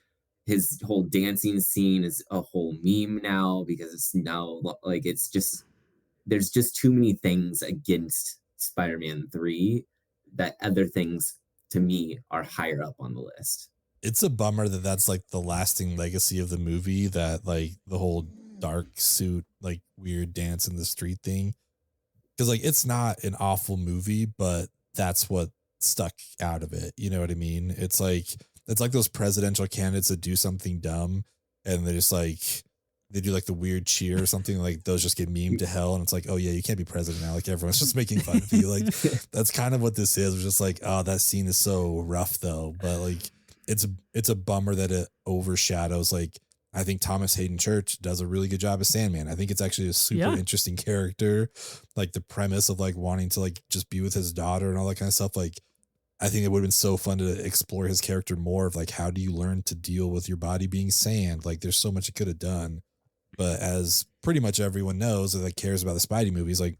his whole dancing scene is a whole meme now because it's now like it's just there's just too many things against Spider-Man 3 that other things to me are higher up on the list. It's a bummer that that's like the lasting legacy of the movie, that like the whole dark suit, like weird dance in the street thing. Cause like, it's not an awful movie, but that's what stuck out of it. You know what I mean? It's like those presidential candidates that do something dumb and they're just like, they do like the weird cheer or something, like those just get memed to hell. And it's like, oh yeah, you can't be president now. Like everyone's just making fun of you. Like that's kind of what this is. It's just like, oh, that scene is so rough though. But like, it's a bummer that it overshadows. Like, I think Thomas Hayden Church does a really good job as Sandman. I think it's actually a super interesting character. Like the premise of like wanting to like just be with his daughter and all that kind of stuff. Like, I think it would have been so fun to explore his character more of like, how do you learn to deal with your body being sand? Like there's so much it could have done. But as pretty much everyone knows that cares about the Spidey movies, like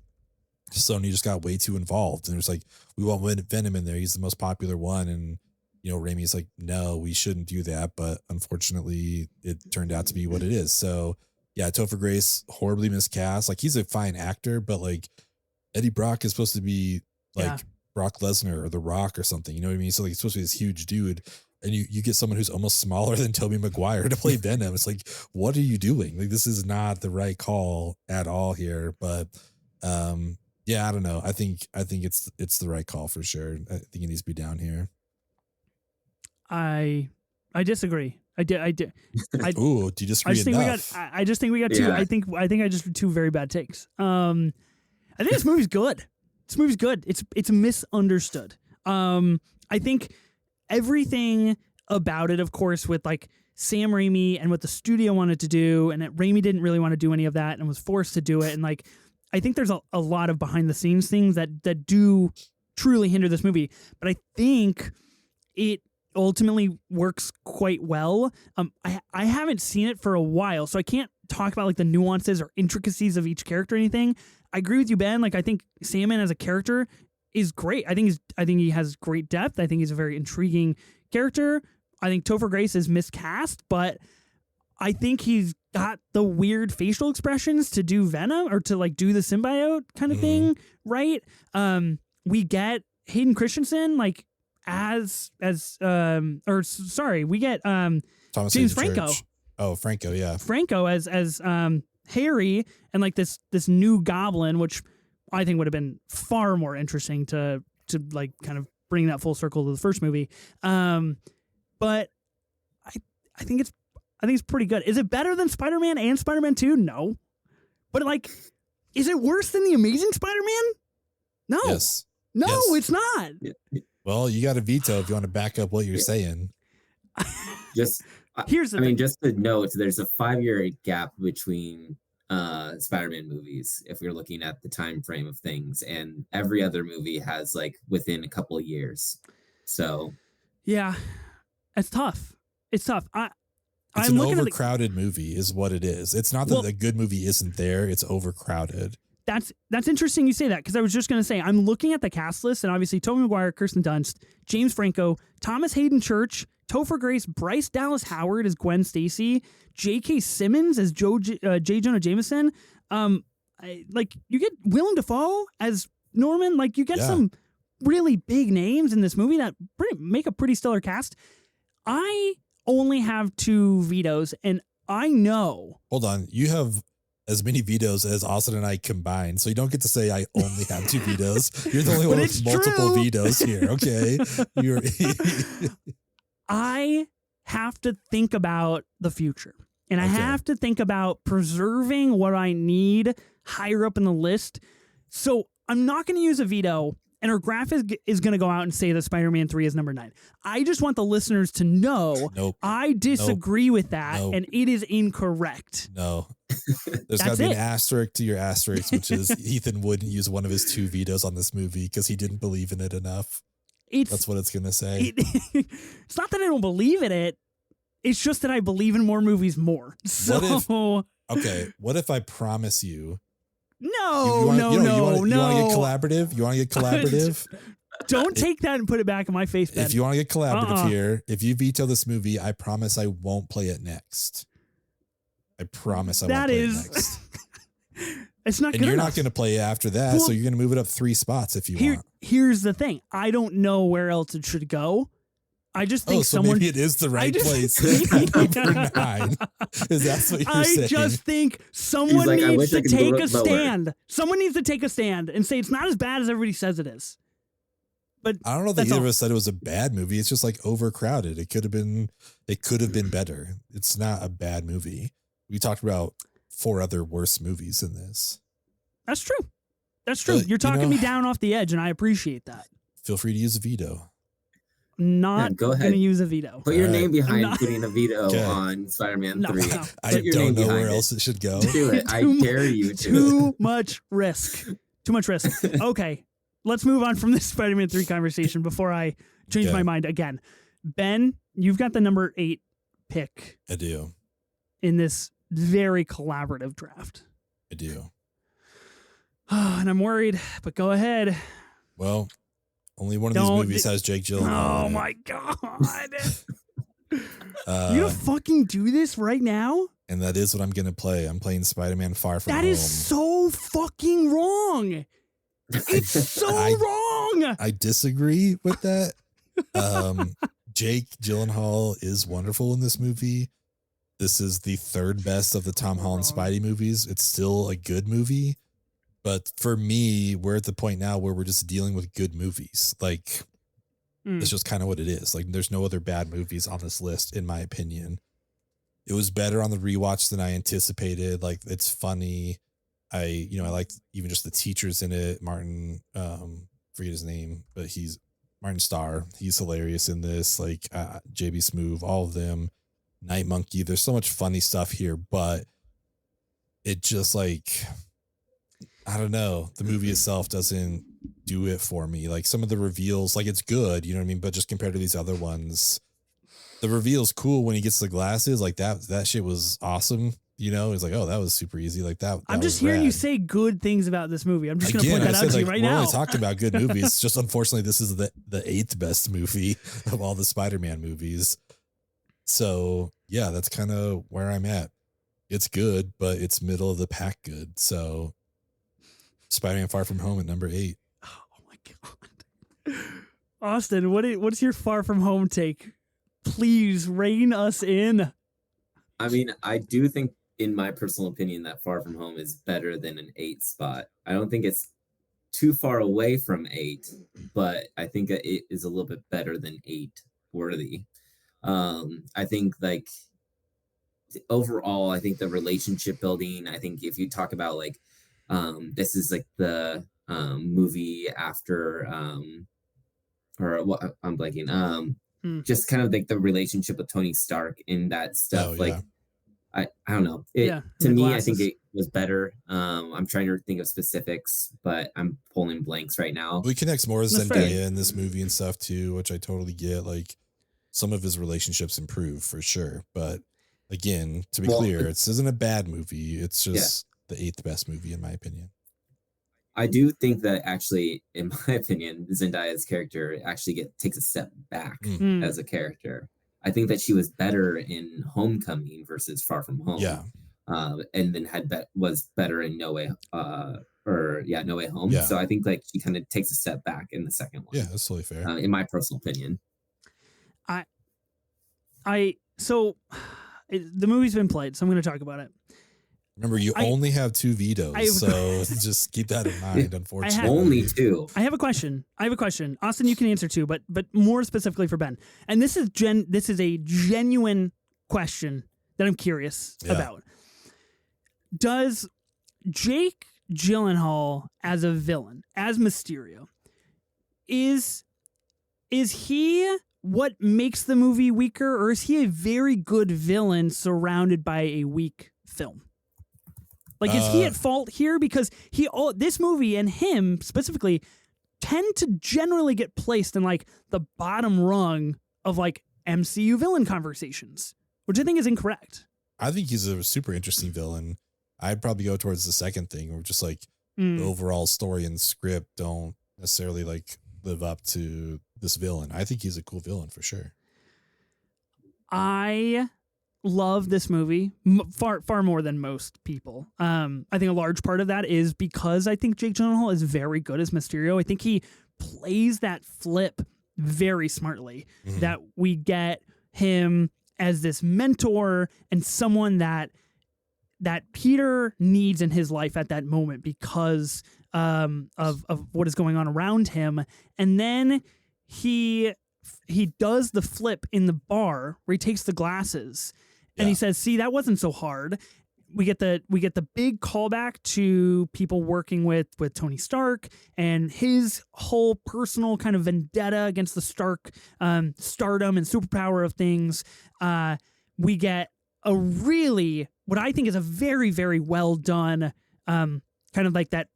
Sony just got way too involved. And it's like, we want Venom in there. He's the most popular one. And, you know, Raimi's like, no, we shouldn't do that. But unfortunately, it turned out to be what it is. So, yeah, Topher Grace, horribly miscast. Like, he's a fine actor, but like Eddie Brock is supposed to be like Brock Lesnar or The Rock or something. You know what I mean? So, like, he's supposed to be this huge dude. And you get someone who's almost smaller than Tobey Maguire to play Venom. It's like, what are you doing? Like, this is not the right call at all here. But yeah, I don't know. I think it's the right call for sure. I think it needs to be down here. I disagree. I did. Ooh, do you disagree enough? I just think we got two. Yeah. I think I just two very bad takes. I think this movie's good. This movie's good. It's misunderstood. I think everything about it, of course, with like Sam Raimi and what the studio wanted to do, and that Raimi didn't really want to do any of that and was forced to do it. And like, I think there's a lot of behind the scenes things that do truly hinder this movie. But I think it ultimately works quite well. I haven't seen it for a while, so I can't talk about like the nuances or intricacies of each character or anything. I agree with you, Ben. Like, I think Sandman as a character is great. I think he has great depth. I think he's a very intriguing character. I think Topher Grace is miscast, but I think he's got the weird facial expressions to do Venom or to like do the symbiote kind of thing, right? We get Hayden Christensen like we get Thomas James Hayden Franco. Church. Oh, Franco, yeah. Franco as Harry and like this new goblin, which I think would have been far more interesting to like kind of bring that full circle to the first movie. But I think it's pretty good. Is it better than Spider-Man and Spider-Man 2? No. But like, is it worse than The Amazing Spider-Man? No. Yes. No, Yes. it's not. Well, you got a veto if you want to back up what you're saying. Just Here's the I thing. mean, just to note, there's a 5-year gap between Spider-Man movies if we're looking at the time frame of things, and every other movie has like within a couple of years. So Yeah, it's tough. It's tough. It's I'm an looking overcrowded movie is what it is. It's not that a good movie isn't there. It's overcrowded. That's interesting you say that, because I was just going to say, I'm looking at the cast list, and obviously Tobey Maguire, Kirsten Dunst, James Franco, Thomas Hayden Church, Topher Grace, Bryce Dallas Howard as Gwen Stacy, J.K. Simmons as J. Jonah Jameson. Like, you get Willem Dafoe as Norman. Like, you get some really big names in this movie that make a pretty stellar cast. I only have 2 vetoes, and I know. Hold on. You have as many vetoes as Austin and I combined. So you don't get to say I only have 2 vetoes. You're the only one with multiple vetoes here. Okay. I have to think about the future, and I have to think about preserving what I need higher up in the list. So I'm not going to use a veto, and our graphic is going to go out and say that Spider-Man 3 is number 9. I just want the listeners to know I disagree with that, and it is incorrect. No. There's got to be an asterisk to your asterisk, which is Ethan wouldn't use one of his 2 vetoes on this movie because he didn't believe in it enough. That's what it's going to say. It's not that I don't believe in it. It's just that I believe in more movies more. So, what if I promise you? No. You want to get collaborative? You want to get collaborative? Don't take that and put it back in my face, Ben. If you want to get collaborative here, if you veto this movie, I promise I won't play it next. I promise I won't play it next. It's not good And you're enough. not going to play it after that, so you're going to move it up 3 spots if you want. Here's the thing. I don't know where else it should go. I just think maybe it is the right place. Number 9. Is that what you're saying? I just think someone needs to take a stand. Someone needs to take a stand and say it's not as bad as everybody says it is. But I don't know that either of us said it was a bad movie. It's just like overcrowded. It could have been better. It's not a bad movie. We talked about 4 other worse movies than this. That's true. That's true. You're talking me down off the edge, and I appreciate that. Feel free to use a veto. Not going to use a veto. Put your name behind putting a veto on Spider-Man 3. No. I don't know where else it should go. Do it. I dare you to. Too much risk. Too much risk. Okay. Let's move on from this Spider-Man 3 conversation before I change my mind again. Ben, you've got the number 8 pick. I do. In this very collaborative draft. I do. And I'm worried, but go ahead. Well, only one of these movies has Jake Gyllenhaal. Oh my God. You gonna fucking do this right now? And that is what I'm gonna play. I'm playing Spider-Man Far From Home. That is so fucking wrong. It's so wrong. I disagree with that. Jake Gyllenhaal is wonderful in this movie. This is the 3rd best of the Tom Holland Spidey movies. It's still a good movie. But for me, we're at the point now where we're just dealing with good movies. Like, it's just kind of what it is. Like, there's no other bad movies on this list, in my opinion. It was better on the rewatch than I anticipated. Like, it's funny. I like even just the teachers in it. Martin, forget his name, but he's Martin Starr. He's hilarious in this. Like, JB Smoove, all of them. Night Monkey. There's so much funny stuff here, but it just like, I don't know. The movie itself doesn't do it for me. Like some of the reveals, like it's good, you know what I mean? But just compared to these other ones, the reveal's cool when he gets the glasses. Like that shit was awesome. You know, it's like, oh, that was super easy. Like that. I'm just hearing you say good things about this movie. I'm just going to point that out to you right now. We're only talking about good movies. Just unfortunately, this is the 8th best movie of all the Spider-Man movies. So yeah, that's kind of where I'm at. It's good, but it's middle of the pack good. So Spider-Man Far From Home at number 8. Oh my God. Austin, what's your Far From Home take? Please rein us in. I mean, I do think in my personal opinion, that Far From Home is better than an 8 spot. I don't think it's too far away from 8, but I think it is a little bit better than 8 worthy. I think like overall, I think the relationship building, I think if you talk about like this is like the movie after or what I'm blanking, just kind of like the relationship with Tony Stark in that stuff. Like I don't know. To me, I think it was better. I'm trying to think of specifics, but I'm pulling blanks right now. We connect more with Zendaya in this movie and stuff too, which I totally get. Like some of his relationships improve for sure. But again, to be clear, this isn't a bad movie. It's just the 8th best movie in my opinion. I do think that actually, in my opinion, Zendaya's character actually takes a step back as a character. I think that she was better in Homecoming versus Far From Home. Yeah. And then was better in No Way Home. Yeah. So I think like she kind of takes a step back in the second one. Yeah, that's totally fair. In my personal opinion. The movie's been played, so I'm going to talk about it. Remember, you only have 2 vetoes, so just keep that in mind, unfortunately. Only 2. I have a question. Austin, you can answer too, but more specifically for Ben. And this is a genuine question that I'm curious about. Does Jake Gyllenhaal as a villain, as Mysterio, is he what makes the movie weaker, or is he a very good villain surrounded by a weak film? Like, is he at fault here? Because this movie and him specifically tend to generally get placed in like the bottom rung of like MCU villain conversations, which I think is incorrect. I think he's a super interesting villain. I'd probably go towards the second thing, or just like the overall story and script don't necessarily like live up to this villain. I think he's a cool villain for sure. I love this movie far more than most people. I think a large part of that is because I think Jake Gyllenhaal is very good as Mysterio. I think he plays that flip very smartly, that we get him as this mentor and someone that Peter needs in his life at that moment because of what is going on around him. And then he does the flip in the bar where he takes the glasses and he says, "See, that wasn't so hard." We get the big callback to people working with Tony Stark and his whole personal kind of vendetta against the Stark stardom and superpower of things. We get a really, what I think is a very, very well done kind of like that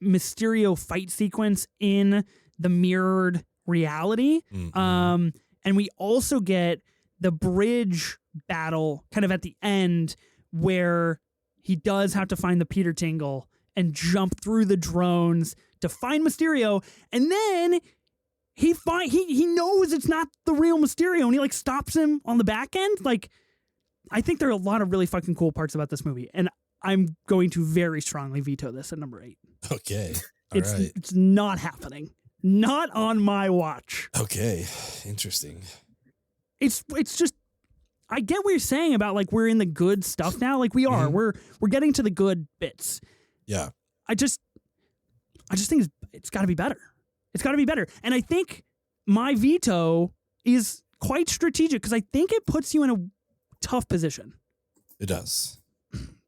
Mysterio fight sequence in the mirrored reality. And we also get the bridge battle kind of at the end where he does have to find the Peter Tingle and jump through the drones to find Mysterio. And then he knows it's not the real Mysterio and he like stops him on the back end. Like, I think there are a lot of really fucking cool parts about this movie. And I'm going to very strongly veto this at number 8. Okay. All right. It's not happening. Not on my watch. Okay. Interesting. It's just, I get what you're saying about like we're in the good stuff now. Like we are. We're getting to the good bits. Yeah. I just think it's got to be better. It's got to be better. And I think my veto is quite strategic because I think it puts you in a tough position. It does.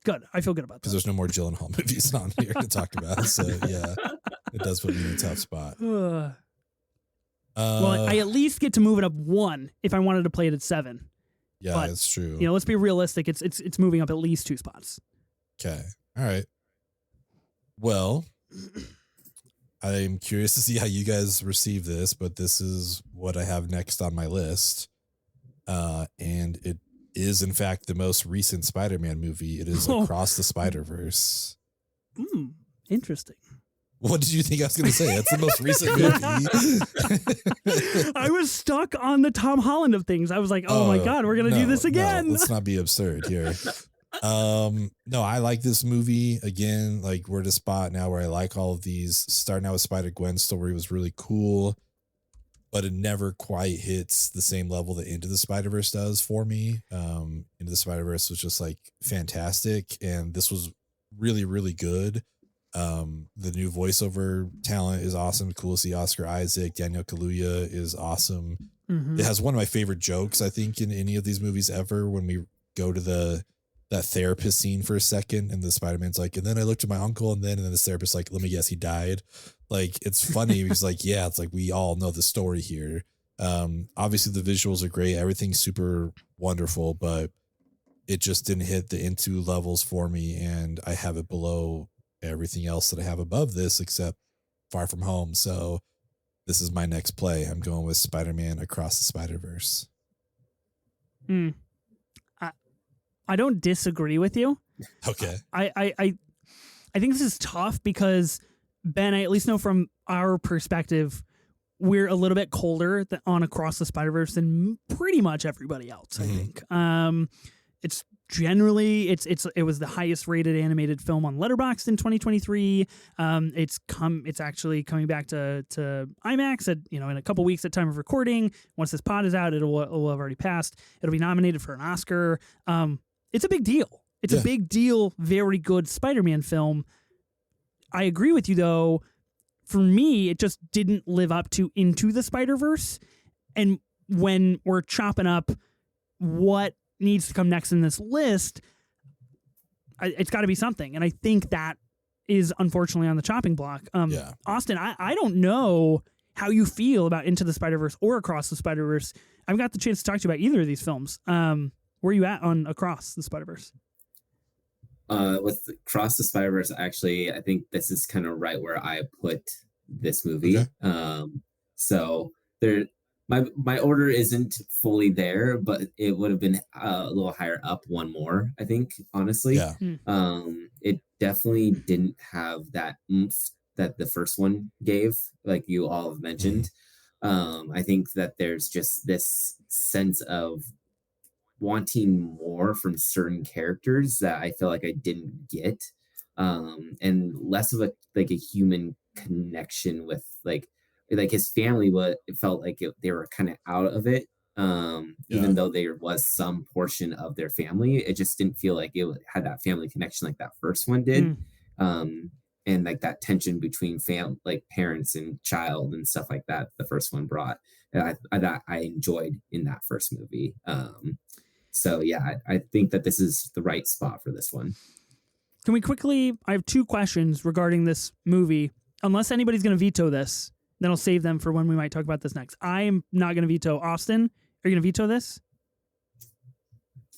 Good. I feel good about that. Because there's no more Gyllenhaal movies on here to talk about. So yeah, it does put me in a tough spot. Well, I at least get to move it up 1 if I wanted to play it at 7. Yeah, but, that's true. You know, let's be realistic. It's moving up at least 2 spots. Okay. All right. Well, I'm curious to see how you guys receive this, but this is what I have next on my list. And it is, in fact, the most recent Spider-Man movie. It is Across the Spider-Verse. Interesting. What did you think I was going to say? That's the most recent movie. I was stuck on the Tom Holland of things. I was like, oh my God, we're going to do this again. No, let's not be absurd here. No, I like this movie. Again, like we're at a spot now where I like all of these. Starting out with Spider-Gwen's story was really cool. but it never quite hits the same level that Into the Spider-Verse does for me. Into the Spider-Verse was just like fantastic, and this was really, really good. The new voiceover talent is awesome. Cool to see Oscar Isaac. Daniel Kaluuya is awesome. Mm-hmm. It has one of my favorite jokes, I think, in any of these movies ever, when we go to that therapist scene for a second, and the Spider-Man's like, and then I looked at my uncle, and then the therapist like, let me guess, he died. Like, it's funny. He's like, yeah, it's like, we all know the story here. Obviously the visuals are great. Everything's super wonderful, but it just didn't hit the Into levels for me. And I have it below everything else that I have above this, except Far From Home. So this is my next play. I'm going with Spider-Man Across the Spider-Verse. I don't disagree with you. Okay. I think this is tough because, Ben, I at least know from our perspective, we're a little bit colder on Across the Spider-Verse than pretty much everybody else, I think. It's generally, it was the highest rated animated film on Letterboxd in 2023. It's actually coming back to IMAX in a couple weeks at time of recording. Once this pod is out, it will have already passed. It'll be nominated for an Oscar. It's a big deal. It's a big deal. Very good Spider-Man film. I agree with you, though. For me, it just didn't live up to Into the Spider-Verse. And when we're chopping up what needs to come next in this list, it's got to be something. And I think that is unfortunately on the chopping block. Austin, I don't know how you feel about Into the Spider-Verse or Across the Spider-Verse. I haven't got the chance to talk to you about either of these films. Where are you at on Across the Spider-Verse? With Across the Spider-Verse, actually, I think this is kind of right where I put this movie. Okay. So there, my order isn't fully there, but it would have been a little higher up, one more, I think, honestly. Yeah. It definitely didn't have that oomph that the first one gave, like you all have mentioned. I think that there's just this sense of wanting more from certain characters that I feel like I didn't get, and less of a human connection with like his family. But it felt like they were kind of out of it, even though there was some portion of their family. It just didn't feel like it had that family connection like that first one did. And like that tension between parents and child and stuff like that the first one brought, and I enjoyed in that first movie. So yeah, I think that this is the right spot for this one. Can we quickly, I have two questions regarding this movie. Unless anybody's going to veto this, then I'll save them for when we might talk about this next. I'm not going to veto. Austin, are you going to veto this?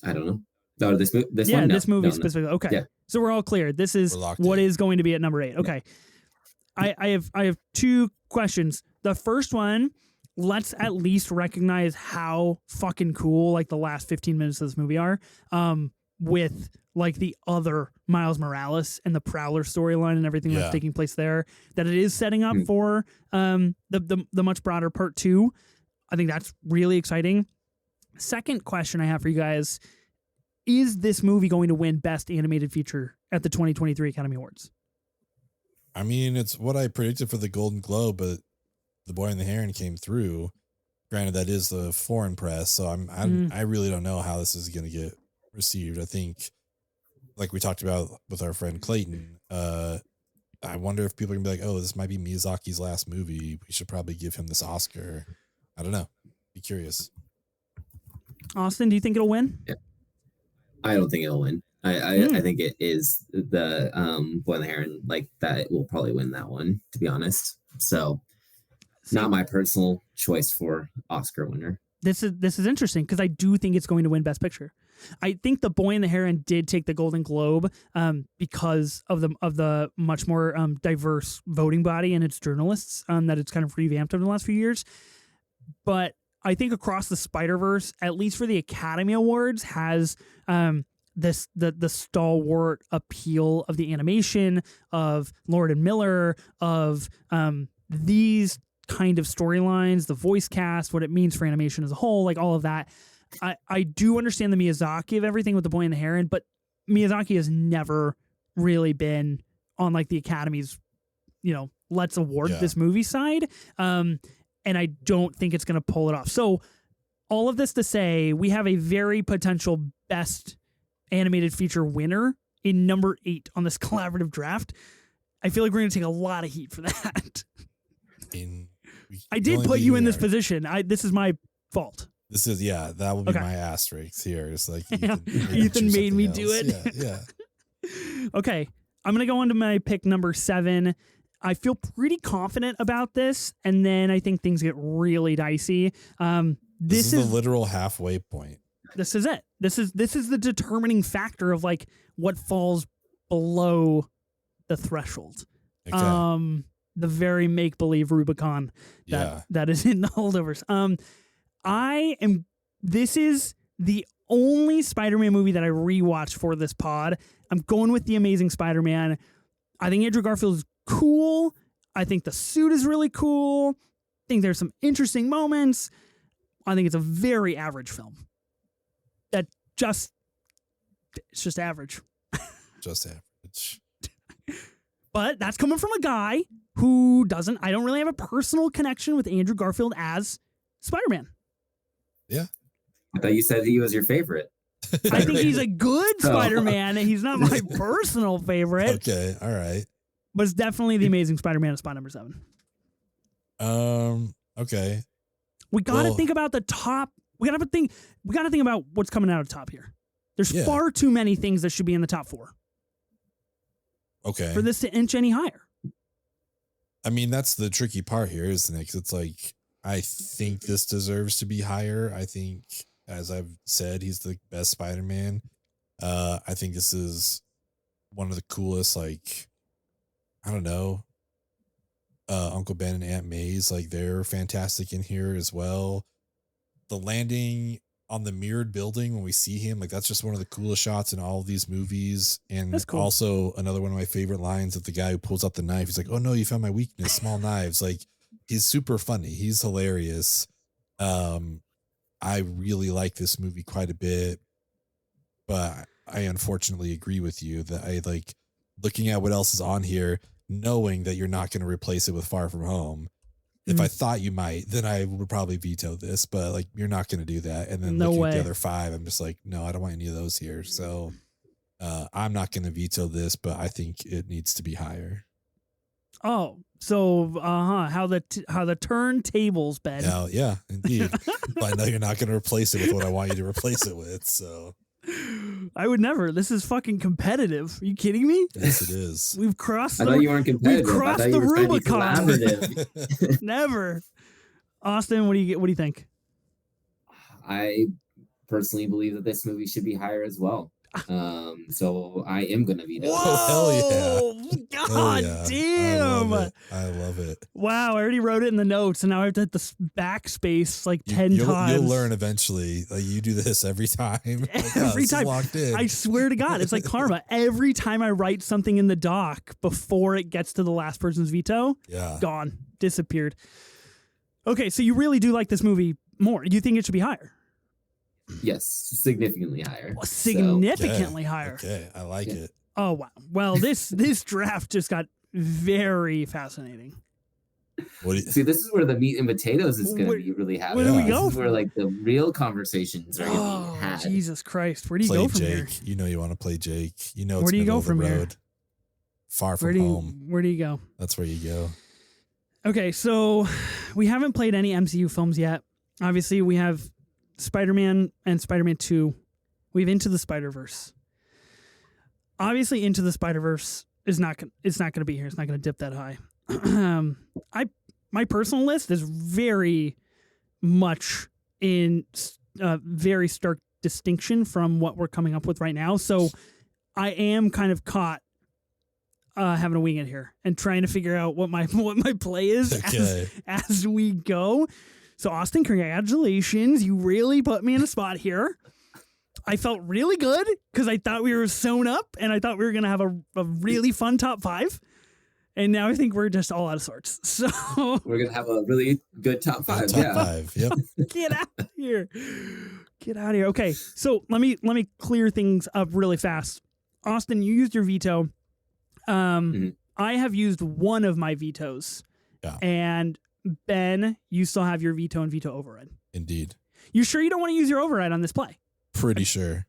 I don't know. No, this one? Yeah, no. this movie No. specifically. Okay. Yeah. So we're all clear. This is what is going to be at number 8. Okay. I have two questions. The first one, let's at least recognize how fucking cool like the last 15 minutes of this movie are, with like the other Miles Morales and the Prowler storyline and everything that's taking place there, that it is setting up for the much broader part 2. I think that's really exciting. Second question I have for you guys, is this movie going to win Best Animated Feature at the 2023 Academy Awards? I mean, it's what I predicted for the Golden Globe, but The Boy and the Heron came through. Granted, that is the foreign press, so I really don't know how this is going to get received. I think, like we talked about with our friend Clayton, I wonder if people are going to be like, oh, this might be Miyazaki's last movie. We should probably give him this Oscar. I don't know. Be curious. Austin, do you think it'll win? Yeah. I don't think it'll win. I think it is the Boy and the Heron, like that it will probably win that one, to be honest. So not my personal choice for Oscar winner. This is interesting because I do think it's going to win Best Picture. I think The Boy and the Heron did take the Golden Globe because of the much more diverse voting body and its journalists that it's kind of revamped over the last few years. But I think Across the Spider-Verse, at least for the Academy Awards, has the stalwart appeal of the animation, of Lord and Miller, of these kind of storylines, the voice cast, what it means for animation as a whole, like all of that. I do understand the Miyazaki of everything with The Boy and the Heron, but Miyazaki has never really been on like the Academy's, let's award this movie side. and I don't think it's going to pull it off. So all of this to say, we have a very potential best animated feature winner in number 8 on this collaborative draft. I feel like we're going to take a lot of heat for that. I did put you in this position. This is my fault. This is, that will be my asterisk here. It's like Ethan made me do it. Yeah. Okay, I'm going to go on to my pick number 7. I feel pretty confident about this, and then I think things get really dicey. This is the literal halfway point. This is it. This is the determining factor of like what falls below the threshold. Okay. The very make-believe Rubicon that is in the holdovers. This is the only Spider-Man movie that I rewatched for this pod. I'm going with The Amazing Spider-Man. I think Andrew Garfield is cool. I think the suit is really cool. I think there's some interesting moments. I think it's a very average film. It's just average. Just average. But that's coming from a guy who I don't really have a personal connection with Andrew Garfield as Spider-Man. Yeah. I thought you said he was your favorite. I think he's a good Spider-Man. He's not my personal favorite. Okay. All right. But it's definitely The Amazing Spider-Man is spot number 7. Okay. We got to think about the top. We got to think about what's coming out of the top here. There's far too many things that should be in the top 4. Okay. For this to inch any higher. I mean, that's the tricky part here, isn't it? 'Cause it's like, I think this deserves to be higher. I think, as I've said, he's the best Spider-Man. I think this is one of the coolest, like, I don't know, Uncle Ben and Aunt May's, like, they're fantastic in here as well. The landing on the mirrored building when we see him, like, that's just one of the coolest shots in all of these movies. And that's cool. Also another one of my favorite lines of the guy who pulls out the knife. He's like, "Oh no, you found my weakness, small knives." Like, he's super funny. He's hilarious. I really like this movie quite a bit, but I unfortunately agree with you that I like looking at what else is on here, knowing that you're not going to replace it with Far From Home. If I thought you might, then I would probably veto this, but like, you're not going to do that. And then looking at the other 5, I'm just like, no, I don't want any of those here. So I'm not going to veto this, but I think it needs to be higher. Oh, so how the turntables, Ben. Yeah, indeed. But I know you're not going to replace it with what I want you to replace it with. So I would never. This is fucking competitive. Are you kidding me? Yes, it is. We've crossed. I thought you weren't competitive. We've crossed the Rubicon. Never. Austin, what do you think? I personally believe that this movie should be higher as well. So I am gonna veto. Whoa! Hell yeah! God damn! I love it. Wow! I already wrote it in the notes, and now I have to hit the backspace like 10 times. You'll learn eventually. Like, you do this every time. Every time. Locked in. I swear to God, it's like karma. Every time I write something in the doc before it gets to the last person's veto, gone, disappeared. Okay, so you really do like this movie more. You think it should be higher? Yes, significantly higher. Significantly higher. Okay, I like it. Oh wow! Well, this draft just got very fascinating. See, this is where the meat and potatoes is going to be really happening. Where do we go? This is where like the real conversations are going to be had. Jesus Christ! Where do you go from Jake. here? You know you want to play Jake. You know it's where do you middle go of the from road. here? Far from home. Where do you go? That's where you go. Okay, so we haven't played any MCU films yet. Obviously, we have Spider-Man and Spider-Man 2. We have Into the Spider-Verse. Obviously, Into the Spider-Verse is not going to be here. It's not going to dip that high. My personal list is very much in very stark distinction from what we're coming up with right now. So I am kind of caught having to wing it here and trying to figure out what my play is as we go. So Austin, congratulations. You really put me in a spot here. I felt really good because I thought we were sewn up and I thought we were going to have a really fun top 5. And now I think we're just all out of sorts. So we're going to have a really good top 5. Top 5. Yep. Get out of here. Get out of here. Okay. So let me clear things up really fast. Austin, you used your veto. I have used one of my vetoes. Yeah. And Ben, you still have your veto and veto override. Indeed. You sure you don't want to use your override on this play? Pretty sure.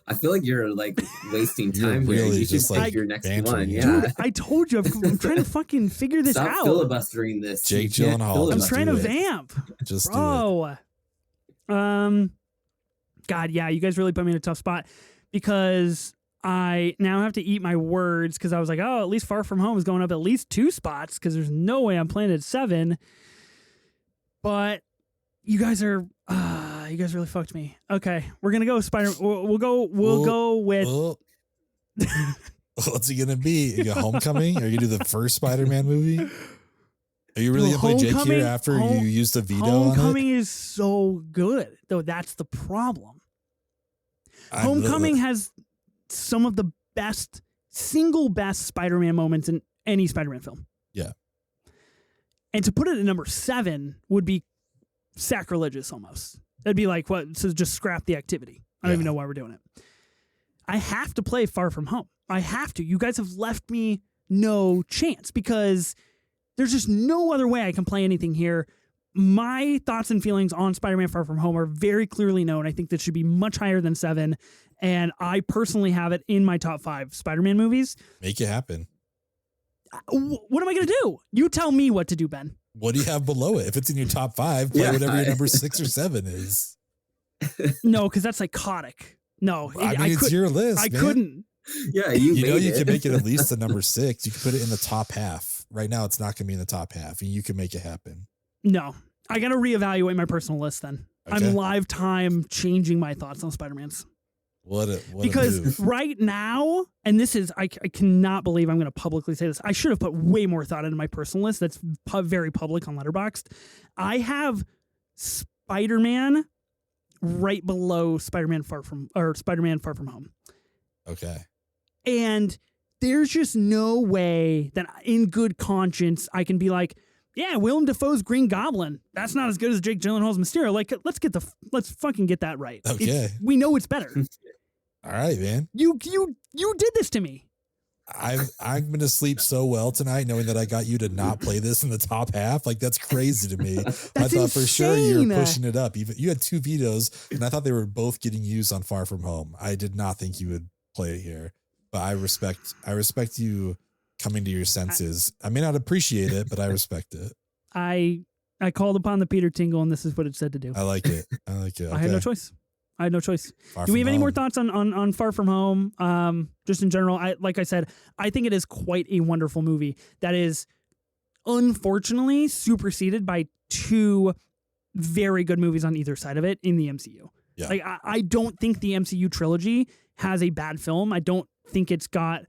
I feel like you're like wasting You're time here. really You should just, take like, your next bantering one. here. Yeah. Dude, I told you I'm trying to fucking figure this Stop out. filibustering this. Jake You can't Gyllenhaal. I'm Just filibuster. trying to do it. vamp. Just do it. Bro. God, yeah, you guys really put me in a tough spot because I now have to eat my words because I was like, oh, at least Far From Home is going up at least 2 spots because there's no way I'm playing at 7. But you guys are, you guys really fucked me. Okay, we're gonna go Spider. We'll go with. Oh. What's it gonna be? You got Homecoming? Are you gonna do the first Spider-Man movie? Are you really Dude, gonna play Jake Homecoming- here after you use the veto Homecoming on it? is so good, though. That's the problem. I'm- Homecoming has some of the single best Spider-Man moments in any Spider-Man film. Yeah. And to put it at number 7 would be sacrilegious almost. It'd be like, what? So just scrap the activity. I don't even know why we're doing it. I have to play Far From Home. I have to. You guys have left me no chance because there's just no other way I can play anything here. My thoughts and feelings on Spider-Man Far From Home are very clearly known. I think that should be much higher than 7. And I personally have it in my top 5 Spider-Man movies. Make it happen. What am I going to do? You tell me what to do, Ben. What do you have below it? If it's in your top 5, play Yeah. whatever your number 6 or 7 is. No, because that's psychotic. No, I mean, it's your list. I man. couldn't. Yeah, You know, made you it. can make it at least the number 6. You can put it in the top half. Right now, it's not going to be in the top half, and you can make it happen. No, I got to reevaluate my personal list then. Okay. I'm live time changing my thoughts on Spider-Man's. What a Because move. right now, and this is, I cannot believe I'm going to publicly say this. I should have put way more thought into my personal list. That's very public on Letterboxd. I have Spider-Man right below Spider-Man Far From Home. Okay. And there's just no way that in good conscience I can be like, yeah, Willem Dafoe's Green Goblin. That's not as good as Jake Gyllenhaal's Mysterio. Like, let's fucking get that right. Okay. We know it's better. All right, man. You did this to me. I'm going to sleep so well tonight knowing that I got you to not play this in the top half. Like, that's crazy to me. I thought for sure you insane. were pushing it up. You had 2 vetoes, and I thought they were both getting used on Far From Home. I did not think you would play it here, but I respect you coming to your senses. I may not appreciate it, but I respect it. I called upon the Peter Tingle, and this is what it said to do. I like it. Okay. I had no choice. Far Do we From have any more Home. thoughts on Far From Home? Just in general, like I said, I think it is quite a wonderful movie that is unfortunately superseded by 2 very good movies on either side of it in the MCU. Yeah. Like I don't think the MCU trilogy has a bad film. I don't think it's got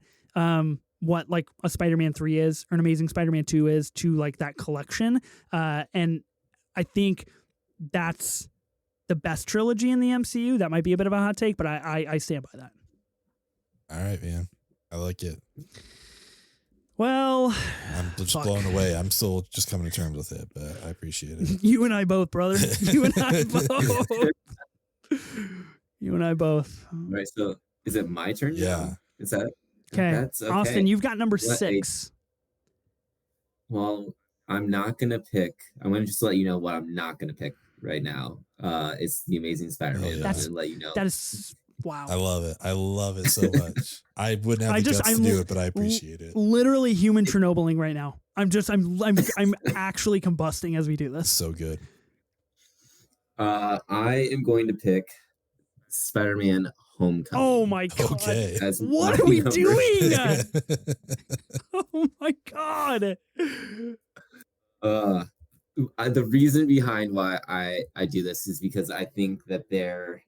what like a Spider-Man 3 is or an Amazing Spider-Man 2 is to like that collection. And I think that's the best trilogy in the MCU. That might be a bit of a hot take, but I stand by that. All right, man. I like it. Well, I'm just fuck. blown away. I'm still just coming to terms with it, but I appreciate it. You and I both, brother. You and I both. You and I both. Right, so is it my turn? now? Yeah. Is that Okay. That's okay. Austin, you've got number What a- 6. Well, I'm not gonna pick. I'm gonna just let you know what I'm not gonna pick right now. It's the Amazing Spider-Man. Oh, yeah. I'm That's- gonna let you know. That is wow. I love it. I love it so much. I wouldn't have I the just- guts to I'm do it, but I appreciate it. Literally human Chernobyling right now. I'm actually combusting as we do this. So good. I am going to pick Spider-Man Homecoming. Oh my god. Okay. as What my are we number- doing? Oh my god. The reason behind why I do this is because I think that there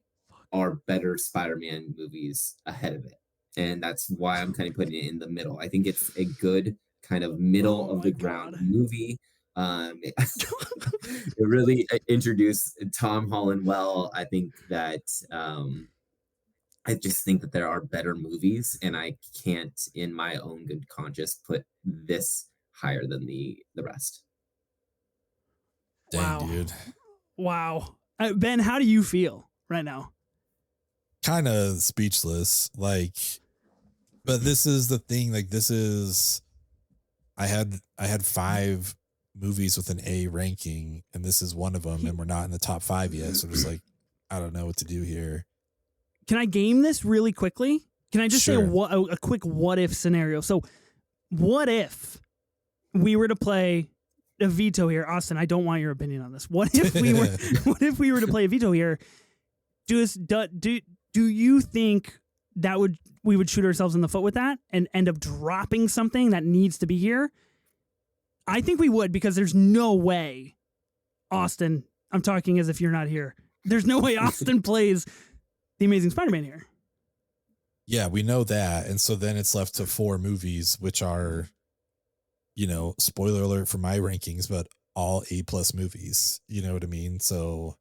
are better Spider-Man movies ahead of it, and that's why I'm kind of putting it in the middle. I think it's a good kind of middle Oh of the my ground God. movie. It really introduced Tom Holland well. I think that I just think that there are better movies, and I can't, in my own good conscience, put this higher than the rest. Dang, Wow. dude. Wow. Ben, how do you feel right now? Kind of speechless. Like, but this is the thing. Like, this is, I had 5 movies with an A ranking, and this is one of them, and we're not in the top 5 yet. So just like, I don't know what to do here. Can I game this really quickly? Can I just say a quick what if scenario? So, what if we were to play a veto here, Austin? I don't want your opinion on this. What if we were? What if we were to play a veto here? Do you think that we would shoot ourselves in the foot with that and end up dropping something that needs to be here? I think we would, because there's no way, Austin, I'm talking as if you're not here. There's no way Austin plays The Amazing Spider-Man here. Yeah, we know that. And so then it's left to 4 movies, which are, you know, spoiler alert for my rankings, but all A+ movies. You know what I mean? So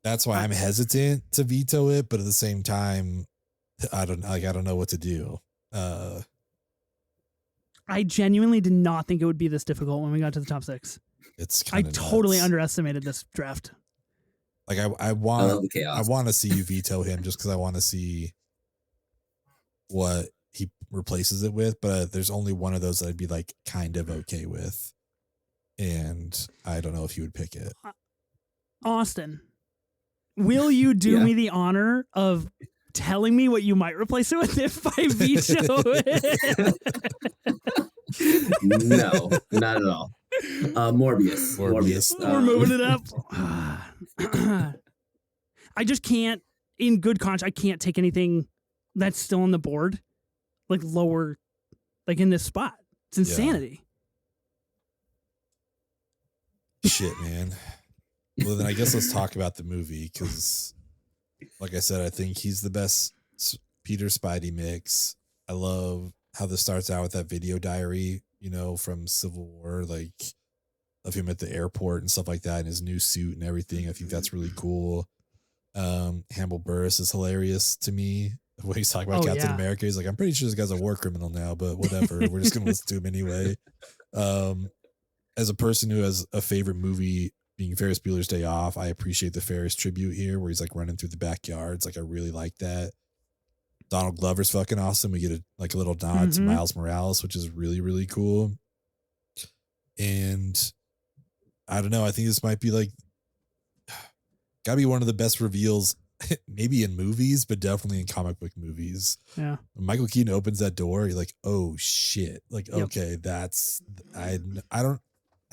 that's why I'm hesitant to veto it, but at the same time, I don't know what to do. I genuinely did not think it would be this difficult when we got to the top 6. It's I kind of totally underestimated this draft. Like I want to see you veto him just because I want to see what he replaces it with, but there's only one of those that I'd be like kind of okay with, and I don't know if you would pick it. Austin, will you do me the honor of telling me what you might replace it with if I veto it? No, not at all. Morbius. We're moving it up. I just can't, in good conscience, I can't take anything that's still on the board, like lower, like in this spot. It's insanity. Shit, man. Well, then I guess let's talk about the movie, because like I said, I think he's the best Peter Spidey mix. I love how this starts out with that video diary, you know, from Civil War, like of him at the airport and stuff like that, in his new suit and everything. I think that's really cool. Hannibal Buress is hilarious to me when he's talking about Captain America. He's like, I'm pretty sure this guy's a war criminal now, but whatever. We're just gonna listen to him anyway. As a person who has a favorite movie being Ferris Bueller's Day Off, I appreciate the Ferris tribute here where he's like running through the backyards. Like, I really like that. Donald Glover's fucking awesome. We get a little nod to Miles Morales, which is really, really cool. And I don't know. I think this might be like, gotta be one of the best reveals, maybe in movies, but definitely in comic book movies. Yeah. When Michael Keaton opens that door, you're like, oh shit. Like, okay, that's, I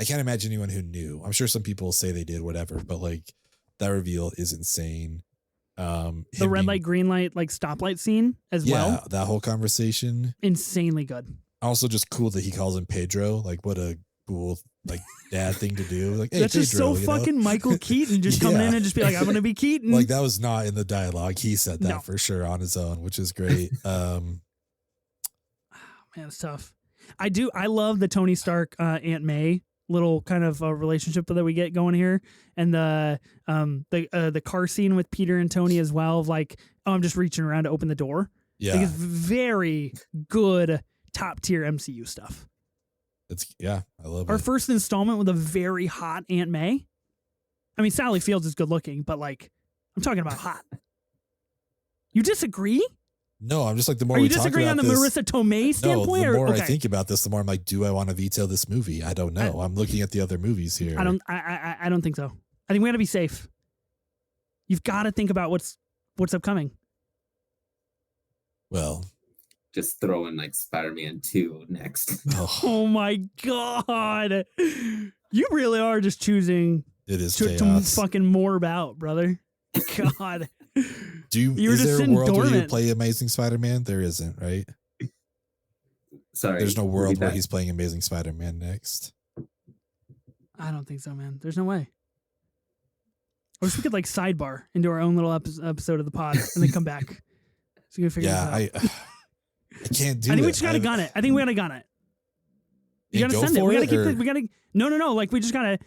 can't imagine anyone who knew. I'm sure some people say they did, whatever, but like that reveal is insane. The red light, green light, like stoplight scene as well. Yeah, that whole conversation. Insanely good. Also just cool that he calls him Pedro. Like, what a cool like dad thing to do. Like, hey, that's Pedro, just so fucking Michael Keaton just coming in and just be like, I'm gonna be Keaton. Like, that was not in the dialogue. He said that for sure on his own, which is great. Man, it's tough. I love the Tony Stark Aunt May little kind of relationship that we get going here, and the car scene with Peter and Tony as well, of like, oh, I'm just reaching around to open the door. Like, it's very good top tier MCU stuff. I love our it. first installment with a very hot Aunt May. I mean, Sally Fields is good looking, but like, I'm talking about hot. You disagree? No, I'm just like, the more Are we you disagreeing on the Marissa Tomei standpoint? No, the more I think about this, the more I'm like, do I want to veto this movie? I don't know. I'm looking at the other movies here. I don't think so. I think we got to be safe. You've got to think about what's upcoming. Well, just throw in like Spider-Man 2 next. Oh my God. You really are just choosing to fucking morb out, brother. God. Is there a world where you play Amazing Spider-Man? There isn't, right? Sorry. There's no world where he's playing Amazing Spider-Man next. I don't think so, man. There's no way. I wish we could like sidebar into our own little episode of the pod and then come back. So you can figure it out. I can't do it. I think we just gotta gun it. You gotta send it. We gotta keep it. We gotta no. Like, we just gotta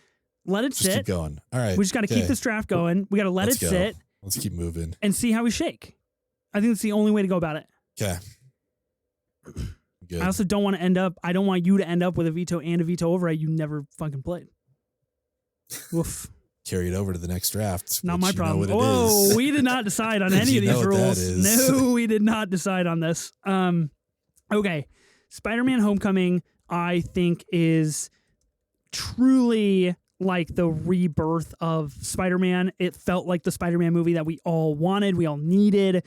let it sit. Keep going. All right. We just gotta keep this draft going. We gotta let it sit. Let's keep moving and see how we shake. I think that's the only way to go about it. Okay. Good. I also don't want to end up. I don't want you to end up with a veto and a veto override you never fucking played. Woof. Carry it over to the next draft. Not my problem. Whoa, we did not decide on any of these rules. No, we did not decide on this. Okay. Spider-Man Homecoming, I think, is truly like the rebirth of Spider-Man. It felt like the Spider-Man movie that we all wanted, we all needed.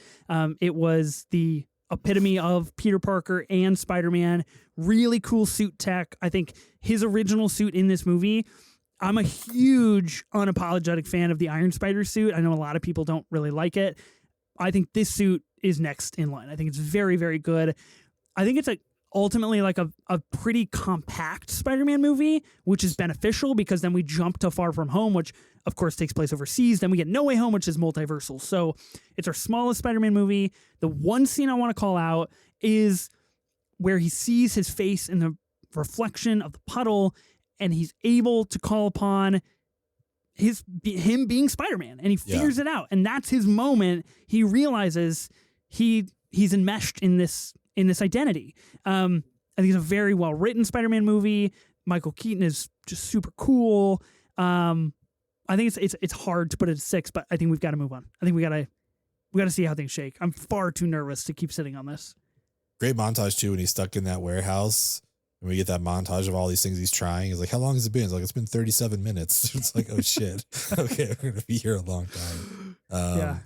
It was the epitome of Peter Parker and Spider-Man. Really cool suit tech. I think his original suit in this movie, I'm a huge unapologetic fan of the Iron Spider suit. I know a lot of people don't really like it. I think this suit is next in line. I think it's very, very good. I think it's ultimately like a pretty compact Spider-Man movie, which is beneficial because then we jump to Far From Home, which of course takes place overseas. Then we get No Way Home, which is multiversal. So it's our smallest Spider-Man movie. The one scene I want to call out is where he sees his face in the reflection of the puddle and he's able to call upon him being Spider-Man, and he figures it out. And that's his moment. He realizes he's enmeshed in this identity. I think it's a very well written Spider-Man movie. Michael Keaton is just super cool. I think it's hard to put it at 6, but I think we've got to move on. I think we got to see how things shake. I'm far too nervous to keep sitting on this. Great montage too when he's stuck in that warehouse. And we get that montage of all these things he's trying. He's like, how long has it been? It's like, it's been 37 minutes. It's like, oh shit. Okay, we're gonna be here a long time.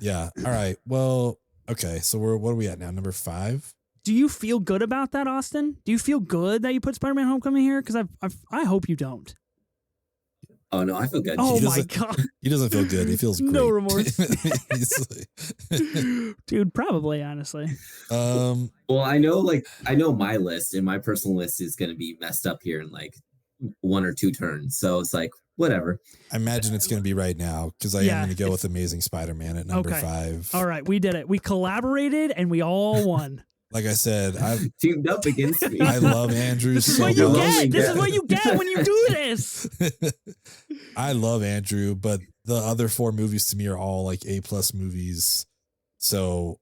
Yeah. All right. Well, okay. So what are we at now? Number 5? Do you feel good about that, Austin? Do you feel good that you put Spider-Man Homecoming here? Because I hope you don't. Oh no, I feel good. Oh my god, he doesn't feel good. He feels great. No remorse, dude. Probably, honestly. Well, I know my list, and my personal list is going to be messed up here in like 1 or 2 turns. So it's like whatever. I imagine it's going to be right now because I am going to go with Amazing Spider-Man at number 5. All right, we did it. We collaborated and we all won. Like I said, I've teamed up against me. I love Andrew this is so what you much. get. This is what you get when you do this. I love Andrew, but the other 4 movies to me are all like A+ movies. So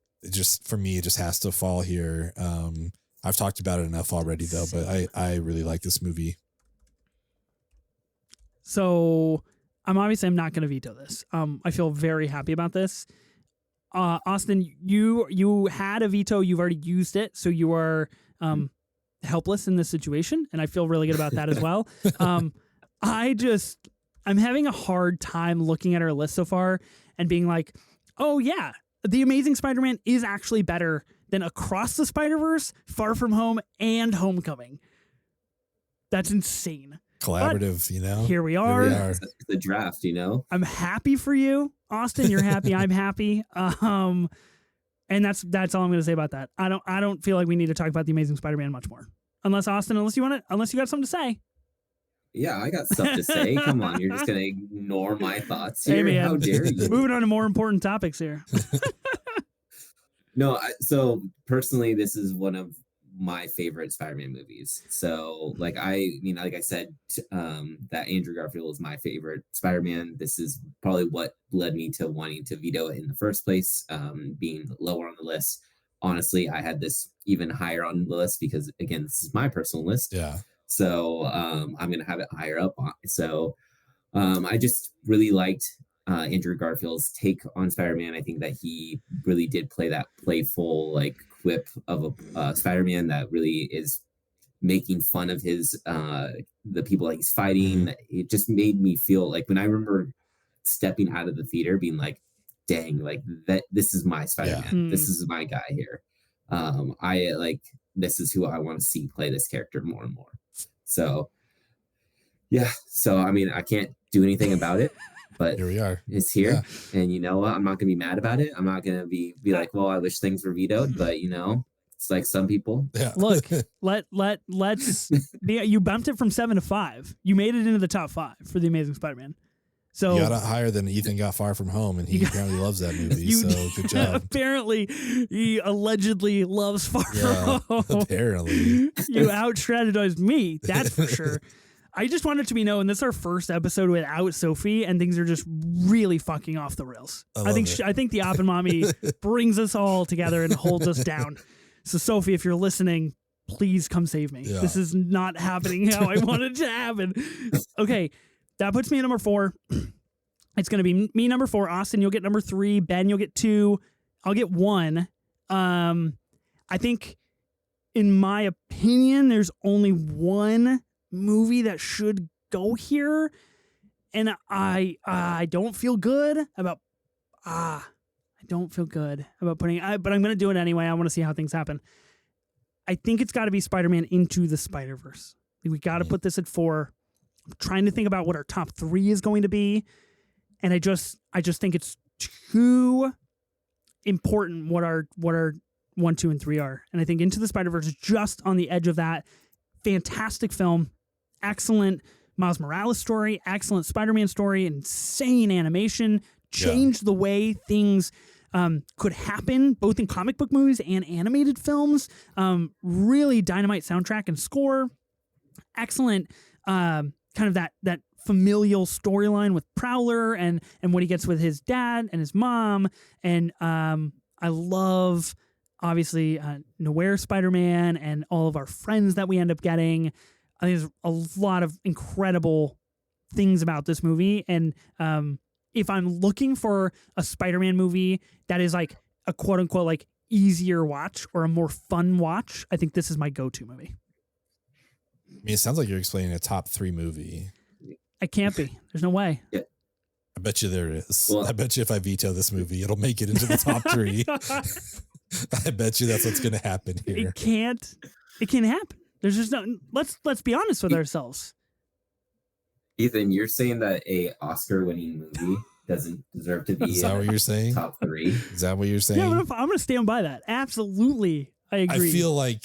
for me, it just has to fall here. I've talked about it enough already though, but I really like this movie. So I'm not going to veto this. I feel very happy about this. Austin, you had a veto. You've already used it, so you are helpless in this situation, and I feel really good about that as well. I'm having a hard time looking at our list so far and being like, oh yeah, The Amazing Spider-Man is actually better than Across the Spider-Verse, Far From Home, and Homecoming. That's insane. Collaborative, but here we are. It's the draft, I'm happy for you, Austin. You're happy. I'm happy. And that's all I'm going to say about that. I don't feel like we need to talk about The Amazing Spider-Man much more. Unless you got something to say. Yeah, I got stuff to say. Come on, you're just going to ignore my thoughts here. Hey, man. How dare you? Moving on to more important topics here. No, so personally, this is one of my favorite Spider-Man movies. So like I said, that Andrew Garfield is my favorite Spider-Man. This is probably what led me to wanting to veto it in the first place, being lower on the list. Honestly, I had this even higher on the list because again, this is my personal list. Yeah. So I'm gonna have it higher up. So I just really liked Andrew Garfield's take on Spider-Man. I think that he really did play that playful like quip of a Spider-Man that really is making fun of his the people that he's fighting. It just made me feel like when I remember stepping out of the theater being like, dang, like that this is my Spider-Man. This is my guy here. This is who I want to see play this character more and more. So yeah, so I mean I can't do anything about it. But here we are. It's here. Yeah. And you know what? I'm not gonna be mad about it. I'm not gonna be like, well, I wish things were vetoed, but it's like some people. Yeah. Look, let's you bumped it from 7 to 5. You made it into the top 5 for The Amazing Spider-Man. So you got it higher than Ethan got Far From Home, and he apparently loves that movie. So good job. Apparently, he allegedly loves Far From Home. Apparently, you out-strategized me. That's for sure. I just wanted to be known this is our first episode without Sophie, and things are just really fucking off the rails. I think the Oppenmommy brings us all together and holds us down. So Sophie, if you're listening, please come save me. Yeah. This is not happening how I wanted to happen. Okay, that puts me at number 4. It's going to be me number 4. Austin, you'll get number 3. Ben, you'll get 2. I'll get 1. I think, in my opinion, there's only one movie that should go here, and I don't feel good about I don't feel good about putting but I'm going to do it anyway. I want to see how things happen. I think it's got to be Spider-Man Into the Spider-Verse. We got to put this at 4. I'm trying to think about what our top 3 is going to be, and I just think it's too important what our 1, 2, and 3 are. And I think Into the Spider-Verse is just on the edge of that. Fantastic film, excellent Miles Morales story, excellent Spider-Man story, insane animation, changed the way things could happen, both in comic book movies and animated films. Really dynamite soundtrack and score. Excellent kind of that familial storyline with Prowler and what he gets with his dad and his mom. And I love, obviously, Nowhere Spider-Man and all of our friends that we end up getting. I think there's a lot of incredible things about this movie. And if I'm looking for a Spider-Man movie that is like a quote unquote like easier watch or a more fun watch, I think this is my go-to movie. I mean, it sounds like you're explaining a top 3 movie. I can't be. There's no way. Yeah. I bet you there is. Well, I bet you if I veto this movie, it'll make it into the top 3. I bet you that's what's going to happen here. It can't happen. There's just no. Let's be honest with ourselves. Ethan, you're saying that a Oscar-winning movie doesn't deserve to be Is that what you're saying? top 3? Is that what you're saying? Yeah, I'm gonna stand by that. Absolutely, I agree. I feel like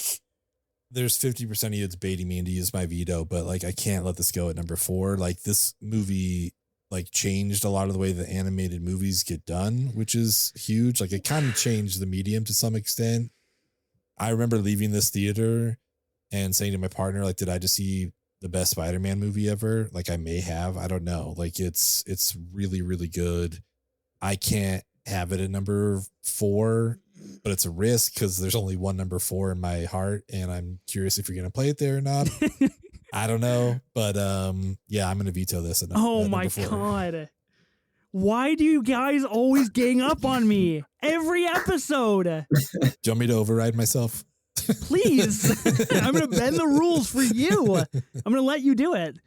there's 50% of you that's baiting me into use my veto, but like I can't let this go at number 4. Like this movie like changed a lot of the way the animated movies get done, which is huge. Like it kind of changed the medium to some extent. I remember leaving this theater and saying to my partner, like, did I just see the best Spider-Man movie ever? Like I may have, I don't know. Like it's really, really good. I can't have it at number 4, but it's a risk because there's only one number 4 in my heart. And I'm curious if you're going to play it there or not. I don't know, but yeah, I'm going to veto this. Oh my God. Why do you guys always gang up on me every episode? Do you want me to override myself? Please. I'm going to bend the rules for you. I'm going to let you do it.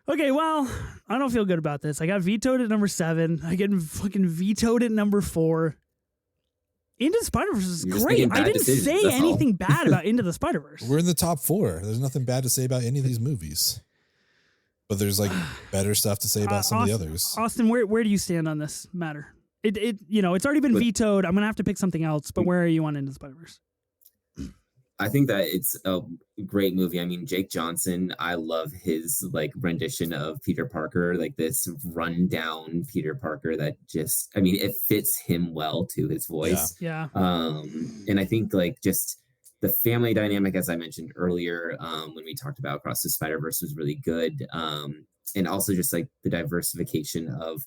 Okay, well, I don't feel good about this. I got vetoed at number 7. I get fucking vetoed at number 4. Into the Spider-Verse is great. I didn't say anything bad about Into the Spider-Verse. We're in the top 4. There's nothing bad to say about any of these movies. But there's like better stuff to say about some of the others. Austin, where do you stand on this matter? It's already been vetoed. I'm going to have to pick something else, but where are you on Into the Spider-Verse? I think that it's a great movie. I mean, Jake Johnson, I love his like rendition of Peter Parker, like this rundown Peter Parker that just, I mean, it fits him well to his voice. Yeah. And I think like just the family dynamic, as I mentioned earlier, when we talked about Across the Spider-Verse was really good. And also just like the diversification of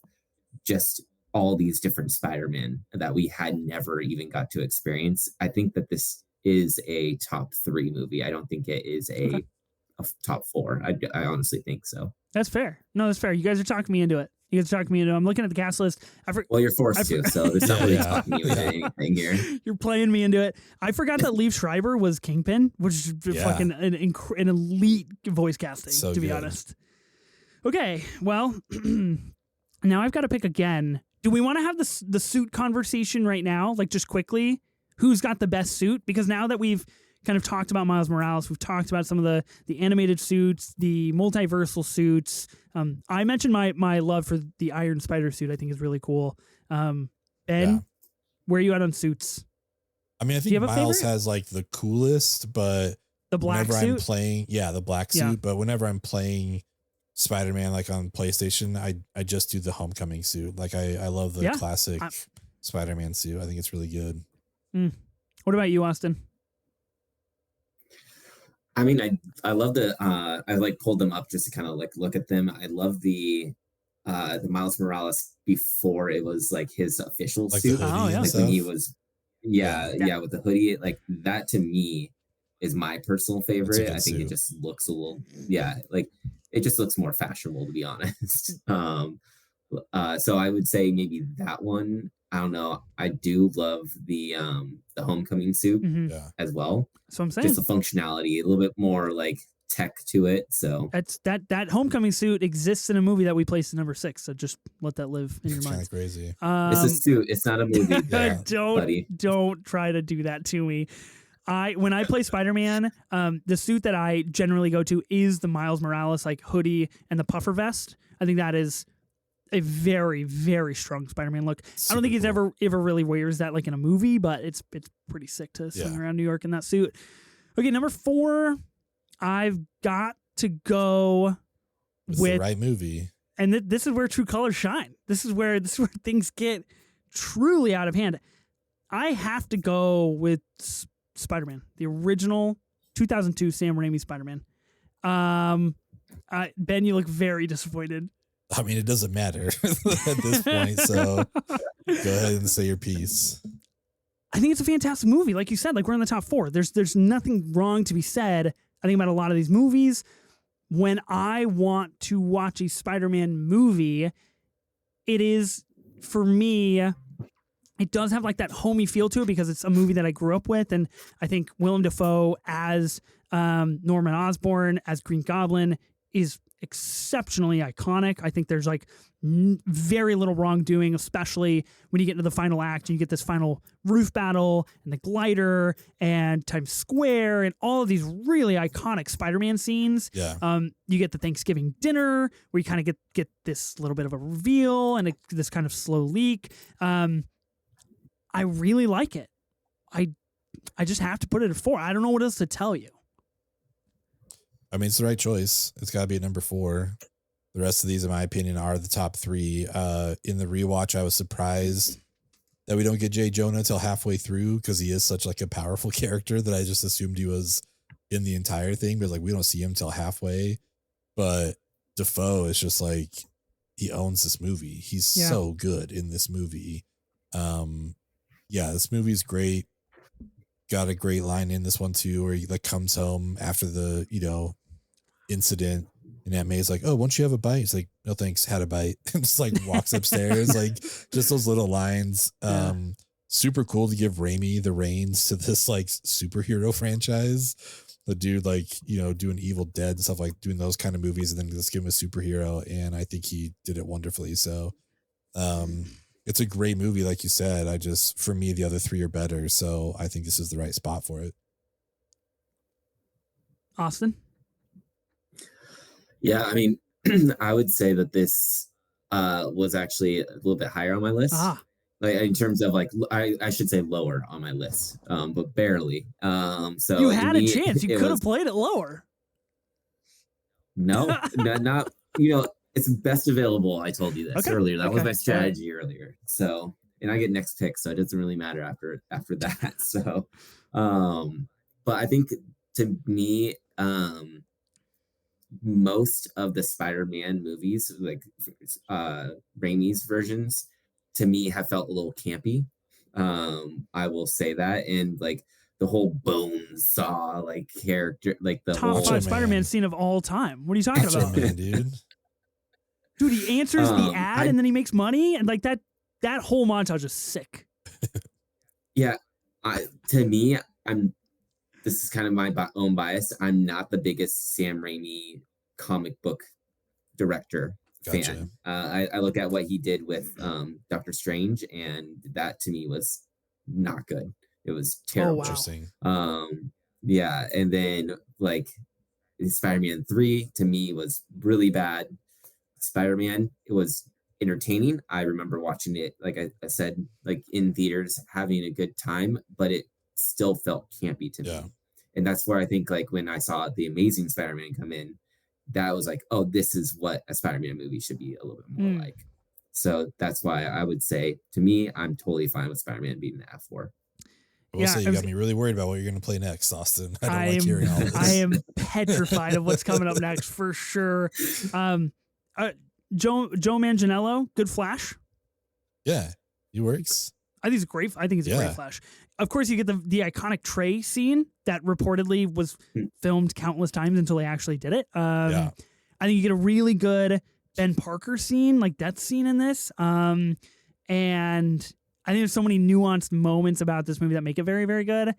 just all these different Spider-Man that we had never even got to experience. I think that this is a top 3 movie. I don't think it is a top 4. I honestly think so. That's fair. No, that's fair. You guys are talking me into it. I'm looking at the cast list. Well, you're forced to, so there's not really talking you into anything here. You're playing me into it. I forgot that Liev Schreiber was Kingpin, which is fucking an elite voice casting, so to be honest. Okay, well, now I've got to pick again. Do we want to have the suit conversation right now? Like just quickly? Who's got the best suit? Because now that we've kind of talked about Miles Morales, we've talked about some of the animated suits, the multiversal suits. I mentioned my love for the Iron Spider suit. I think is really cool. Ben, where are you at on suits? I mean, I think Miles has like the coolest, but the black whenever suit? I'm playing, the black suit. But whenever I'm playing Spider-Man, like on PlayStation, I just do the Homecoming suit. Like I love the classic Spider-Man suit. I think it's really good. What about you, Austin? I mean, I love I like pulled them up just to kind of like look at them. I love the Miles Morales before it was like his official like suit. Like when he was with the hoodie. Like that to me is my personal favorite. I think it just looks a little like it just looks more fashionable, to be honest. So I would say maybe that one. I don't know. I do love the Homecoming suit as well. So I'm saying just the functionality, a little bit more like tech to it. So that Homecoming suit exists in a movie that we placed in number 6. So just let that live in your Kind mind. of crazy. It's a suit. It's not a movie. Yeah. Don't try to do that to me. When I play Spider-Man, the suit that I generally go to is the Miles Morales like hoodie and the puffer vest. I think that is a very, very strong Spider-Man look. I don't think he's ever really wears that like in a movie, but it's pretty sick to swing around New York in that suit. Okay, number 4, I've got to go with the right movie. And this is where true colors shine. This is where things get truly out of hand. I have to go with Spider-Man, the original 2002 Sam Raimi Spider-Man. Ben, you look very disappointed. I mean, it doesn't matter at this point, so go ahead and say your piece. I think it's a fantastic movie. Like you said, like we're in the top 4. There's nothing wrong to be said, I think, about a lot of these movies. When I want to watch a Spider-Man movie, it is, for me, it does have like that homey feel to it because it's a movie that I grew up with. And I think Willem Dafoe as Norman Osborn, as Green Goblin, is exceptionally iconic. I think there's like very little wrongdoing, especially when you get into the final act and you get this final roof battle and the glider and Times Square and all of these really iconic Spider-Man scenes. Yeah. You get the Thanksgiving dinner where you kind of get this little bit of a reveal and this kind of slow leak. I really like it. I just have to put it at 4. I don't know what else to tell you. I mean, it's the right choice. It's got to be at number 4. The rest of these, in my opinion, are the top 3. In the rewatch, I was surprised that we don't get Jay Jonah until halfway through because he is such like a powerful character that I just assumed he was in the entire thing. But like, we don't see him till halfway. But Dafoe is just like, he owns this movie. He's so good in this movie. This movie's great. Got a great line in this one too, where he like comes home after the, incident and Aunt May's like, "Oh, won't you have a bite?" He's like, "No, thanks, had a bite." And just like walks upstairs, like just those little lines. Super cool to give Raimi the reins to this like superhero franchise. The dude like, doing Evil Dead and stuff, like doing those kind of movies, and then just give him a superhero. And I think he did it wonderfully. So it's a great movie, like you said. For me, the other 3 are better. So I think this is the right spot for it. Austin? Yeah, I mean, I would say that this was actually a little bit higher on my list. Like in terms of like, I should say lower on my list, but barely. So you had a chance. You could have played it lower. No, not. It's best available. I told you this earlier. That was my strategy earlier. So, and I get next pick, so it doesn't really matter after that. So, but I think to me, most of the Spider-Man movies, like Raimi's versions, to me have felt a little campy. I will say that, and like the whole bone saw like character, like the top 5 Spider-Man scene of all time. What are you talking about, man, dude? Dude, he answers the ad and then he makes money, and like that whole montage is sick. Yeah, to me, this is kind of my own bias. I'm not the biggest Sam Raimi comic book director fan. I look at what he did with Doctor Strange, and that to me was not good. It was terrible. And then like Spider-Man 3 to me was really bad. Spider-Man, it was entertaining. I remember watching it, like I said, like in theaters, having a good time, but it still felt campy to me. And that's where I think like when I saw the Amazing Spider-Man come in, that was like, oh, this is what a Spider-Man movie should be a little bit more like. So that's why I would say, to me, I'm totally fine with Spider-Man being the F4. I will say you got me really worried about what you're going to play next, Austin. I don't like hearing all this. I am petrified of what's coming up next for sure. Joe Manganiello, good Flash. Yeah, he works. I think it's great. I think it's a great Flash. Of course, you get the iconic Trey scene that reportedly was filmed countless times until they actually did it. I think you get a really good Ben Parker scene, like that scene in this. And I think there's so many nuanced moments about this movie that make it very, very good.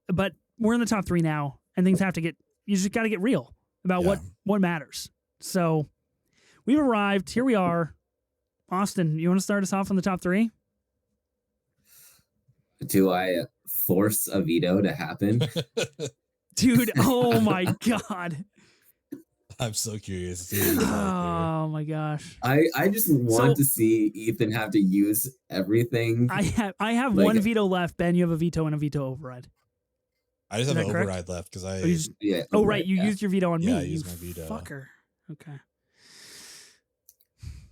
But we're in the top 3 now, and things have to get you just got to get real about what matters. So we've arrived. Here we are. Austin, you want to start us off on the top 3? Do I force a veto to happen? Dude, oh my God. I'm so curious. Oh my gosh. I just want to see Ethan have to use everything. I have like, one veto left. Ben, you have a veto and a veto override. I just have an override left because I. Right. You used your veto on me. Yeah, I used my veto. Fucker. Okay.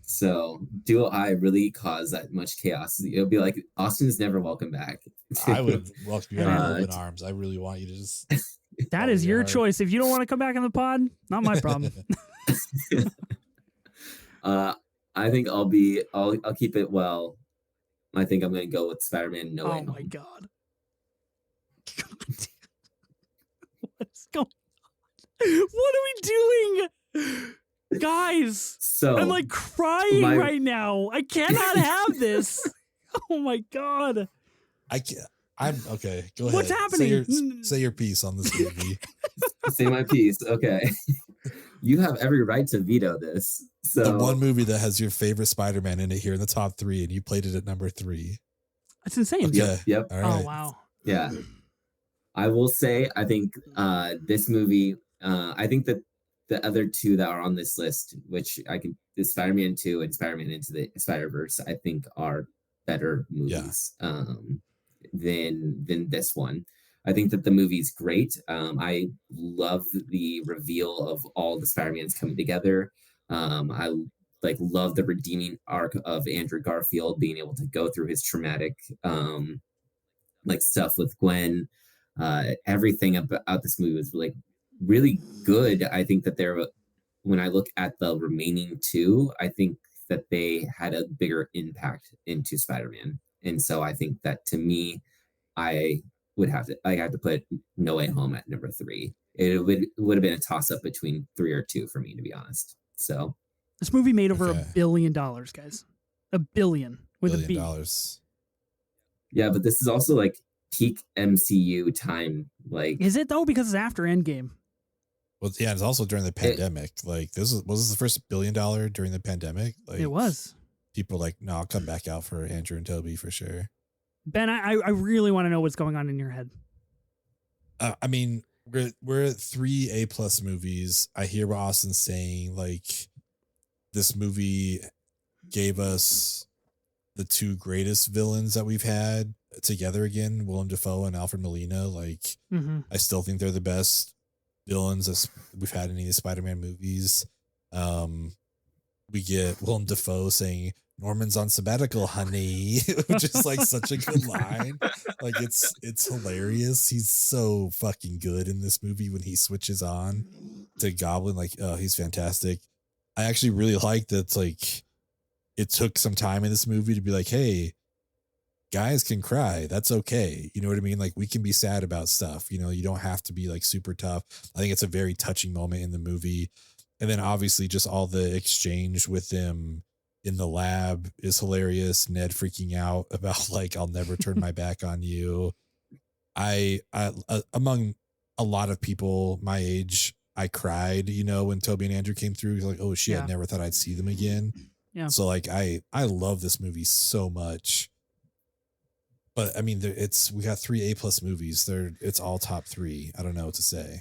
So, do I really cause that much chaos? It'll be like Austin's never welcome back. I would welcome you in open arms. I really want you to just. That is your choice. If you don't want to come back on the pod, not my problem. I think I'll keep it well. I think I'm going to go with Spider-Man No Way Home. Oh my God. What's going on? What are we doing? Guys, so I'm like crying right now. I cannot have this. Oh my God. I can't. I'm okay. Go ahead. What's happening? Say your piece on this movie. Say my piece. Okay. You have every right to veto this. So the one movie that has your favorite Spider-Man in it here in the top 3, and you played it at number 3. That's insane. Okay. Yep. All right. Oh wow. Yeah. I will say, I think this movie, I think that the other 2 that are on this list, which the Spider-Man 2 and Spider-Man Into the Spider-Verse, I think are better movies than this one. I think that the movie's great. I love the reveal of all the Spider-Mans coming together. I love the redeeming arc of Andrew Garfield being able to go through his traumatic stuff with Gwen. Everything about this movie was really good. I think that when I look at the remaining 2, I think that they had a bigger impact into Spider-Man. And so I think that to me, I have to put No Way Home at number 3. It would have been a toss up between 3 or 2 for me, to be honest. So this movie made over $1 billion, guys. $1 billion with $1 billion. Yeah, but this is also peak MCU time. Is it though? Because it's after Endgame. Well, yeah, it's also during the pandemic. Was this the first $1 billion during the pandemic? It was. People no, I'll come back out for Andrew and Toby for sure. Ben, I really want to know what's going on in your head. I mean, we're at 3 A+ movies. I hear what Austin's saying. This movie gave us the 2 greatest villains that we've had together again, Willem Dafoe and Alfred Molina. I still think they're the best villains as we've had in any of the Spider-Man movies. We get Willem Dafoe saying, "Norman's on sabbatical, honey," which is such a good line. It's hilarious. He's so fucking good in this movie when he switches on to Goblin. He's fantastic. I actually really like that. It took some time in this movie to be hey, guys can cry. That's okay. You know what I mean? We can be sad about stuff. You don't have to be super tough. I think it's a very touching moment in the movie. And then obviously just all the exchange with them in the lab is hilarious. Ned freaking out about I'll never turn my back on you. I among a lot of people my age, I cried, when Toby and Andrew came through. Oh shit, I never thought I'd see them again. Yeah. So I love this movie so much. But I mean, we got 3 A+ movies. It's all top 3. I don't know what to say.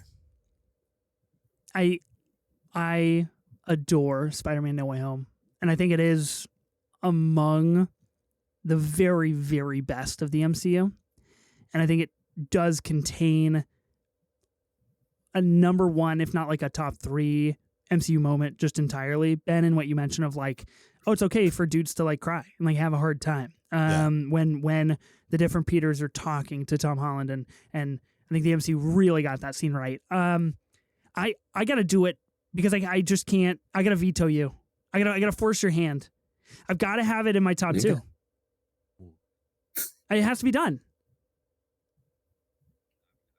I adore Spider-Man No Way Home. And I think it is among the very, very best of the MCU. And I think it does contain a number 1, if not a top 3 MCU moment just entirely. Ben, and what you mentioned of it's okay for dudes to cry and have a hard time. When the different Peters are talking to Tom Holland and I think the MCU really got that scene right. I got to do it because I just can't. I got to veto you. I got to force your hand. I've got to have it in my top 2. It has to be done.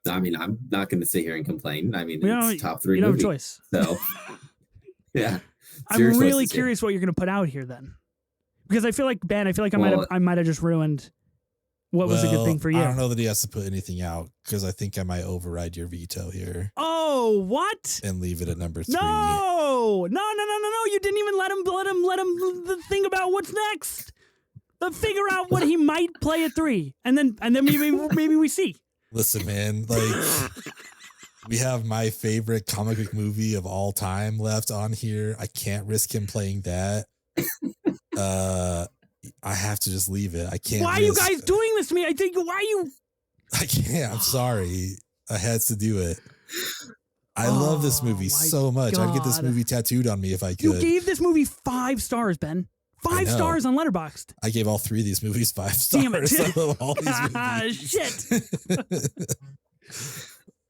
I mean, I'm not going to sit here and complain. I mean, it's top 3 You don't movie, have a choice. So, yeah. I'm really curious what you're going to put out here then. Because I feel Ben, I might have just ruined what was a good thing for you. I don't know that he has to put anything out because I think I might override your veto here. Oh, No, what? and leave it at number 3. No. You didn't even let him think about what's next. But figure out what he might play at 3, and then maybe we see. Listen, man, like we have my favorite comic book movie of all time left on here. I can't risk him playing that. I have to just leave it. I can't. Why are you guys doing this to me? I can't. I'm sorry. I had to do it. I love this movie so much. God. I'd get this movie tattooed on me if I could. You gave this movie 5 stars, Ben. 5 stars on Letterboxd. I gave all 3 of these movies 5 stars. Damn it. All these movies. Shit.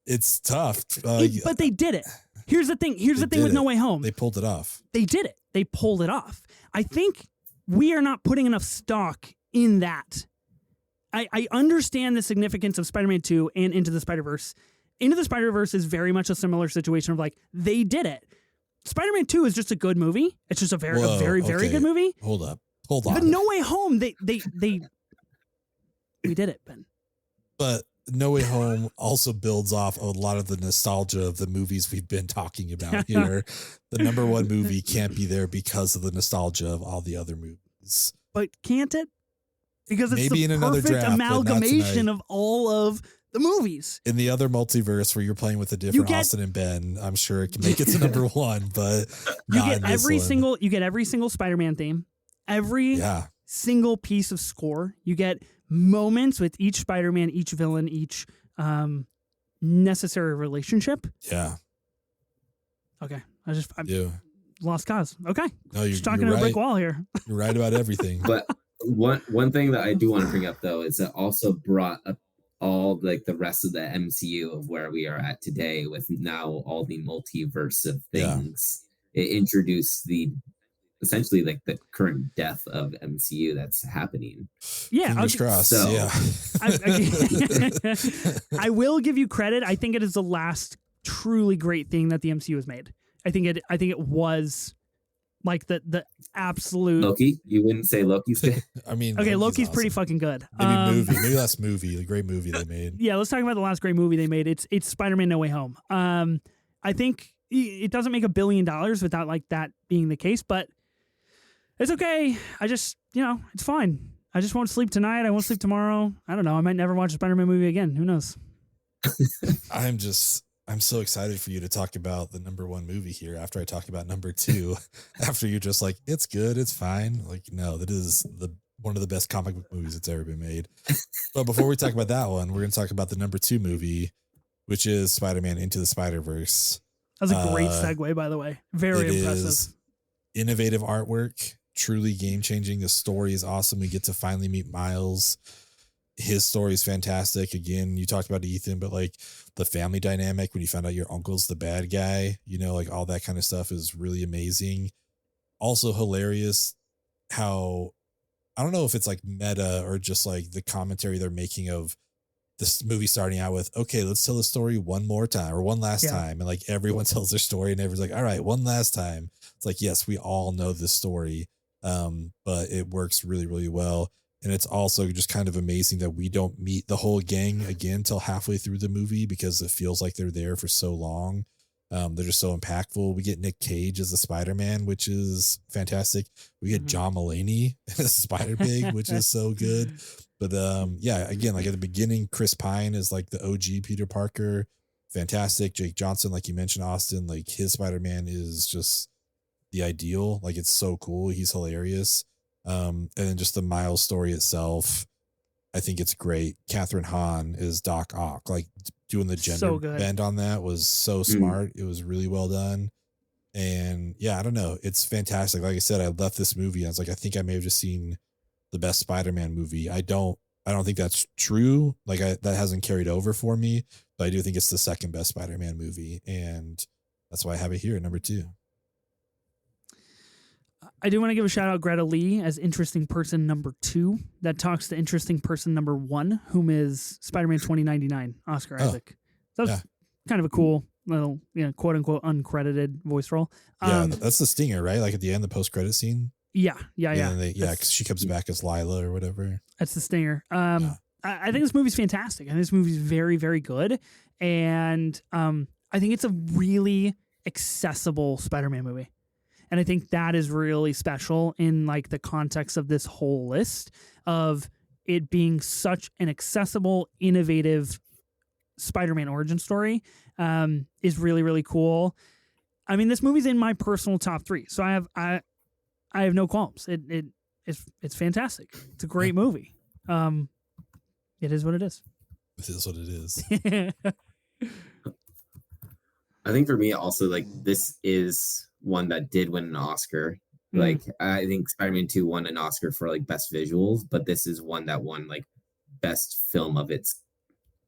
It's tough. But they did it. Here's the thing. With No Way Home. They pulled it off. They did it. They pulled it off. I think we are not putting enough stock in that. I understand the significance of Spider-Man 2 and Into the Spider-Verse. Into the Spider-Verse is very much a similar situation of like, they did it. Spider-Man 2 is just a good movie. It's just a very good movie. Hold on. But No Way Home, we did it, Ben. But No Way Home also builds off a lot of the nostalgia of the movies we've been talking about here. The number 1 movie can't be there because of the nostalgia of all the other movies. But can't it? Because it's maybe the in another perfect draft, amalgamation of all of the movies. In the other multiverse where you're playing with a different Austin and Ben, I'm sure it can make it to number 1, but you get every single Spider-Man theme, every single piece of score. You get moments with each Spider-Man, each villain, each necessary relationship. Yeah. Okay. I lost cause. Okay. No, you're talking to a brick wall here. You're right about everything. But one thing that I do want to bring up though is it also brought up all like the rest of the MCU of where we are at today with now all the multiverse of things. Yeah. It introduced essentially like the current death of MCU that's happening. Yeah. Fingers crossed. So, yeah. I will give you credit. I think it is the last truly great thing that the MCU has made. I think it was like the absolute Loki. You wouldn't say Loki's good? I mean, okay, Loki's awesome. Pretty fucking good. Maybe last movie, the great movie they made. Yeah, let's talk about the last great movie they made. It's Spider-Man No Way Home. I think it doesn't make $1 billion without like that being the case, but it's okay. I just, it's fine. I just won't sleep tonight. I won't sleep tomorrow. I don't know. I might never watch a Spider-Man movie again. Who knows? I'm so excited for you to talk about the number 1 movie here after I talk about number 2. After you're just like, it's good, it's fine. Like, no, that is one of the best comic book movies that's ever been made. But before we talk about that one, we're going to talk about the number 2 movie, which is Spider-Man Into the Spider-Verse. That was a great segue, by the way. Very impressive. Innovative artwork, truly game-changing. The story is awesome. We get to finally meet Miles. His story is fantastic. Again, you talked about Ethan, but like the family dynamic when you found out your uncle's the bad guy, like all that kind of stuff is really amazing. Also hilarious how, I don't know if it's like meta or just like the commentary they're making of this movie starting out with, okay, let's tell the story one last time. And like everyone tells their story and everyone's like, all right, one last time. It's like, yes, we all know this story. But it works really, really well. And it's also just kind of amazing that we don't meet the whole gang again till halfway through the movie because it feels like they're there for so long. They're just so impactful. We get Nick Cage as the Spider-Man, which is fantastic. We get John Mulaney as Spider-Pig, which is so good. But again, like at the beginning, Chris Pine is like the OG Peter Parker. Fantastic. Jake Johnson, like you mentioned, Austin, like his Spider-Man is just the ideal. Like it's so cool. He's hilarious. And then just the Miles story itself, I think it's great. Catherine Hahn is Doc Ock, like doing the gender bend on that was so smart. It was really well done. And yeah, I don't know. It's fantastic. Like I said, I left this movie. I was like, I think I may have just seen the best Spider-Man movie. I don't think that's true. Like that hasn't carried over for me, but I do think it's the second best Spider-Man movie. And that's why I have it here at number 2. I do want to give a shout out Greta Lee as interesting person number 2 that talks to interesting person number 1, whom is Spider-Man 2099, Oscar Isaac. That was kind of a cool little, quote unquote uncredited voice role. That's the stinger, right? Like at the end, the post-credit scene. Yeah. Because she comes back as Lila or whatever. That's the stinger. I think this movie's fantastic. I think this movie's very, very good. And I think it's a really accessible Spider-Man movie. And I think that is really special in like the context of this whole list of it being such an accessible, innovative Spider-Man origin story is really, really cool. I mean, this movie's in my personal top 3, so I have no qualms. It's fantastic. It's a great movie. It is what it is. It is what it is. I think for me also, like, this is one that did win an Oscar. Like, I think Spider-Man 2 won an Oscar for like best visuals, but this is one that won like best film of its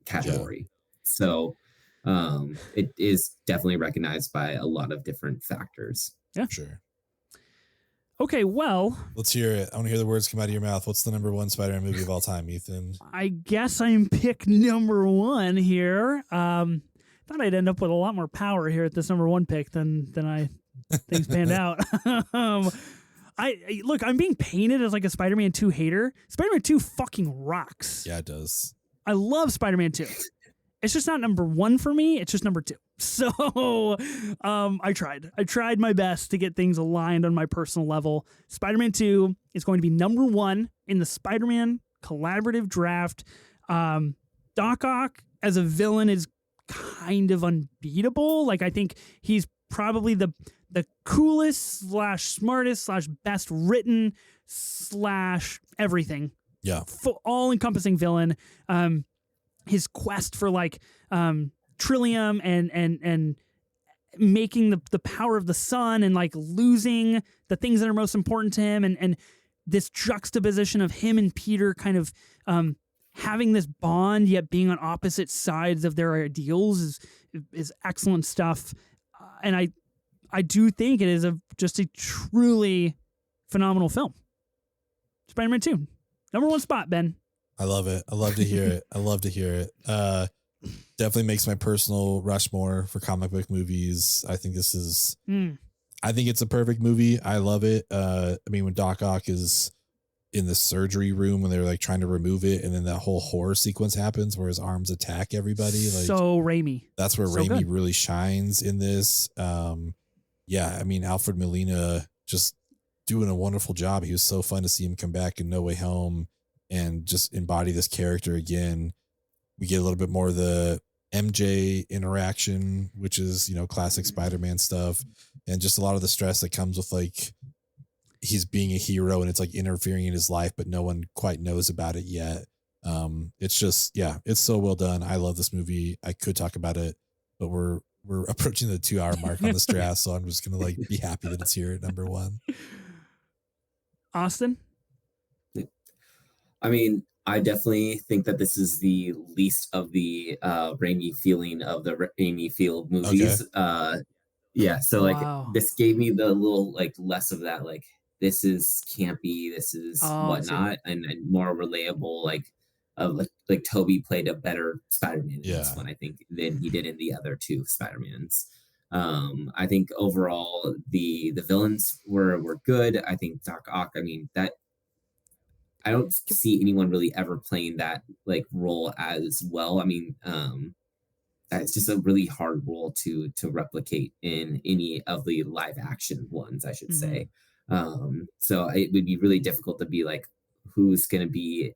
category. So it is definitely recognized by a lot of different factors. Yeah, sure. Okay, well, let's hear it. I want to hear the words come out of your mouth. What's the number 1 Spider-Man movie of all time, Ethan? I guess I'm pick number 1 here. Thought I'd end up with a lot more power here at this number 1 pick than I things panned out. Look, I'm being painted as like a Spider-Man 2 hater. Spider-Man 2 fucking rocks. Yeah, it does. I love Spider-Man 2. It's just not number 1 for me. It's just number 2. So I tried my best to get things aligned on my personal level. Spider-Man 2 is going to be number 1 in the Spider-Man collaborative draft. Doc Ock as a villain is kind of unbeatable. Like, I think he's probably the coolest / smartest / best written / everything. Yeah. All encompassing villain. His quest for like Trillium and making the power of the sun and like losing the things that are most important to him, and this juxtaposition of him and Peter kind of having this bond yet being on opposite sides of their ideals is excellent stuff. And I do think it is just a truly phenomenal film. Spider-Man 2, number 1 spot, Ben. I love it. I love to hear it. I love to hear it. Definitely makes my personal Rushmore for comic book movies. I think this is, I think it's a perfect movie. I love it. I mean, when Doc Ock is in the surgery room when they're like trying to remove it, and then that whole horror sequence happens where his arms attack everybody. Like, so Raimi. That's where so Raimi good. really shines in this. Yeah, I mean, Alfred Molina just doing a wonderful job. He was so fun to see him come back in No Way Home and just embody this character again. We get a little bit more of the MJ interaction, which is, you know, classic Spider-Man stuff, and just a lot of the stress that comes with like he's being a hero and it's like interfering in his life, but no one quite knows about it yet. It's just, yeah, it's so well done. I love this movie. I could talk about it, but we're approaching the 2-hour mark on this draft, so I'm just gonna like be happy that it's here at number 1. Austin? I mean, I definitely think that this is the least of the Raimi feeling of the Raimi Field movies. Okay. Yeah, so like Wow. this gave me the little like less of that, like this is campy, this is whatnot, and more relatable, like like Toby played a better Spider-Man in this one, I think, than he did in the other 2 Spider-Mans. I think overall the villains were good. I think Doc Ock, I mean, that I don't see anyone really ever playing that like role as well. I mean, it's just a really hard role to replicate in any of the live action ones, I should say. So it would be really difficult to be like, who's going to be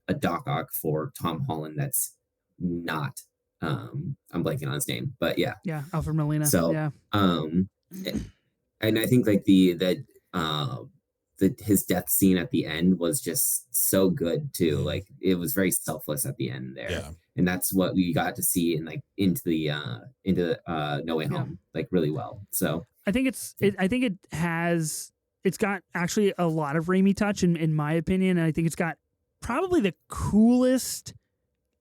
a Doc Ock for Tom Holland that's not, I'm blanking on his name, but yeah. Yeah, Alfred Molina. So, yeah. And I think like his death scene at the end was just so good too. Like it was very selfless at the end there. Yeah. And that's what we got to see in like into the No Way Home, like really well. So I think it's got actually a lot of Raimi touch in my opinion. And I think it's got probably the coolest,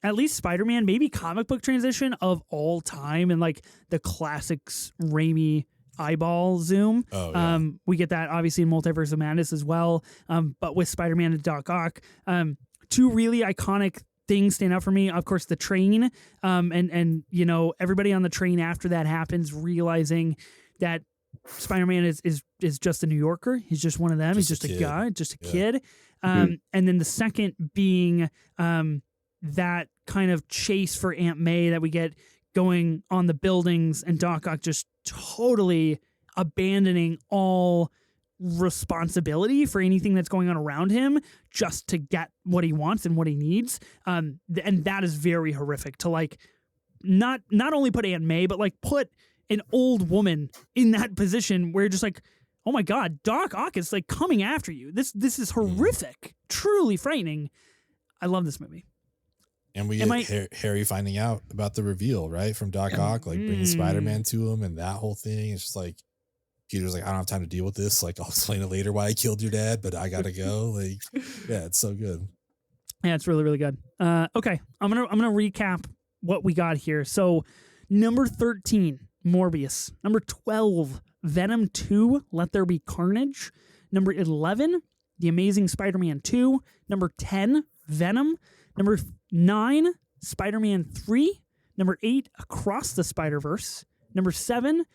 at least Spider-Man, maybe comic book transition of all time. And like the classics Raimi eyeball zoom. We get that obviously in Multiverse of Madness as well. But with Spider-Man and Doc Ock, 2 really iconic things stand out for me. Of course, the train, and you know, everybody on the train after that happens realizing that Spider-Man is just a New Yorker. He's just one of them. He's just a guy, just a kid. And then the second being that kind of chase for Aunt May that we get going on the buildings and Doc Ock just totally abandoning all responsibility for anything that's going on around him just to get what he wants and what he needs. And that is very horrific to like not only put Aunt May, but like put an old woman in that position where you're just like, oh my God, Doc Ock is like coming after you. This is horrific, truly frightening. I love this movie. And we get Harry finding out about the reveal, right? From Doc Ock, like bringing Spider-Man to him and that whole thing. It's just like, Peter's like, I don't have time to deal with this. Like, I'll explain it later why I killed your dad, but I gotta go. Like, yeah, it's so good. Yeah, it's really, really good. Okay, I'm gonna recap what we got here. So, number 13, Morbius. Number 12, Venom 2, Let There Be Carnage. Number 11, The Amazing Spider-Man 2. Number 10, Venom. Number 9, Spider-Man 3. Number 8, Across the Spider-Verse. Number 7,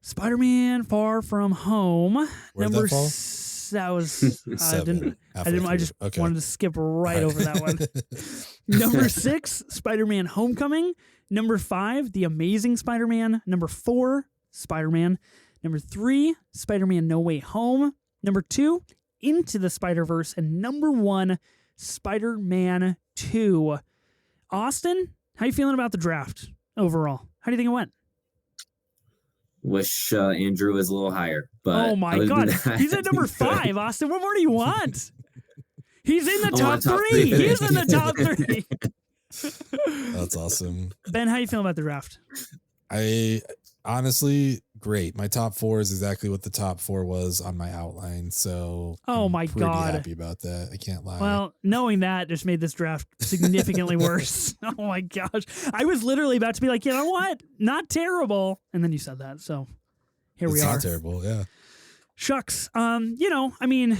Spider-Man Far From Home. Where'd that fall? That was I just wanted to skip right over that one. Number 6, Spider-Man Homecoming. Number 5, The Amazing Spider-Man. Number 4, Spider-Man. Number 3, Spider-Man No Way Home. Number 2, Into the Spider-Verse. And number 1, Spider-Man 2. Austin, how you feeling about the draft overall? How do you think it went? Wish Andrew was a little higher, but oh my God, he's at number 5. Austin, what more do you want? He's in the top 3. He's in the top 3. That's awesome. Ben, how you feeling about the draft? I honestly, great. My top 4 is exactly what the top 4 was on my outline. So oh I'm my pretty God, happy about that. I can't lie. Well, knowing that just made this draft significantly worse. Oh my gosh, I was literally about to be like, you know what, not terrible, and then you said that, so here we are. Not terrible, yeah. Shucks. You know, I mean,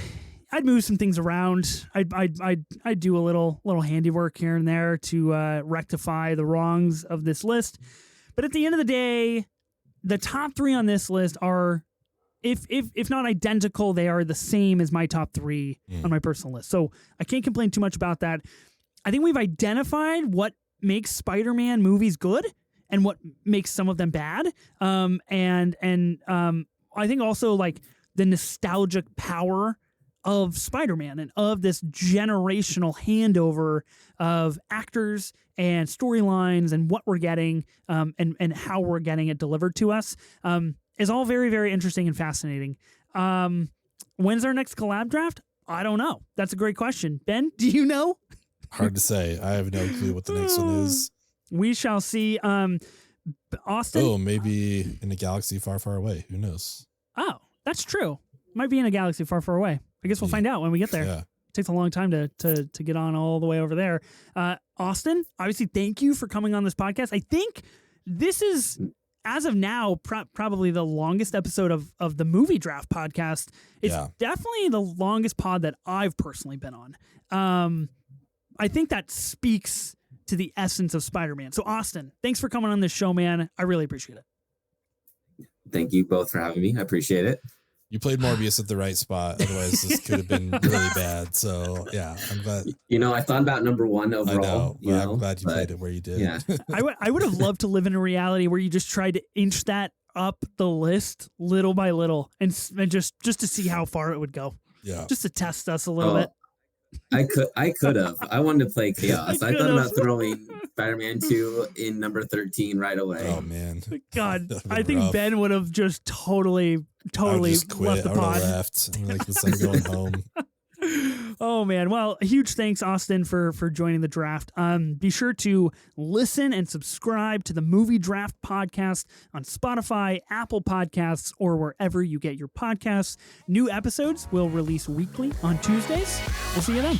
I'd move some things around. I'd do a little handiwork here and there to rectify the wrongs of this list. But at the end of the day, the top 3 on this list are, if not identical, they are the same as my top 3 on my personal list. So I can't complain too much about that. I think we've identified what makes Spider-Man movies good and what makes some of them bad. And I think also like the nostalgic power of Spider-Man and of this generational handover of actors and storylines and what we're getting and how we're getting it delivered to us is all very, very interesting and fascinating. When's our next collab draft? I don't know. That's a great question. Ben, do you know? Hard to say. I have no clue what the next one is. We shall see. Austin? Oh, maybe in a galaxy far, far away. Who knows? Oh, that's true. Might be in a galaxy far, far away. I guess we'll find out when we get there. Yeah. It takes a long time to get on all the way over there. Austin, obviously, thank you for coming on this podcast. I think this is, as of now, probably the longest episode of the Movie Draft podcast. It's definitely the longest pod that I've personally been on. I think that speaks to the essence of Spider-Man. So, Austin, thanks for coming on this show, man. I really appreciate it. Thank you both for having me. I appreciate it. You played Morbius at the right spot. Otherwise, this could have been really bad. So, yeah, I'm glad. You know, I thought about number 1 overall. I know, I'm glad you played it where you did. Yeah. I would have loved to live in a reality where you just tried to inch that up the list little by little and just to see how far it would go. Yeah. Just to test us a little bit. I could have. I wanted to play Chaos. I thought about throwing Spider-Man 2 in number 13 right away. Oh, man. God, I think rough. Ben would have just totally just left the pod. I'm like, I'm going home. Oh man. Well, huge thanks, Austin, for joining the draft. Be sure to listen and subscribe to the Movie Draft podcast on Spotify, Apple Podcasts, or wherever you get your podcasts. New episodes will release weekly on Tuesdays. We'll see you then.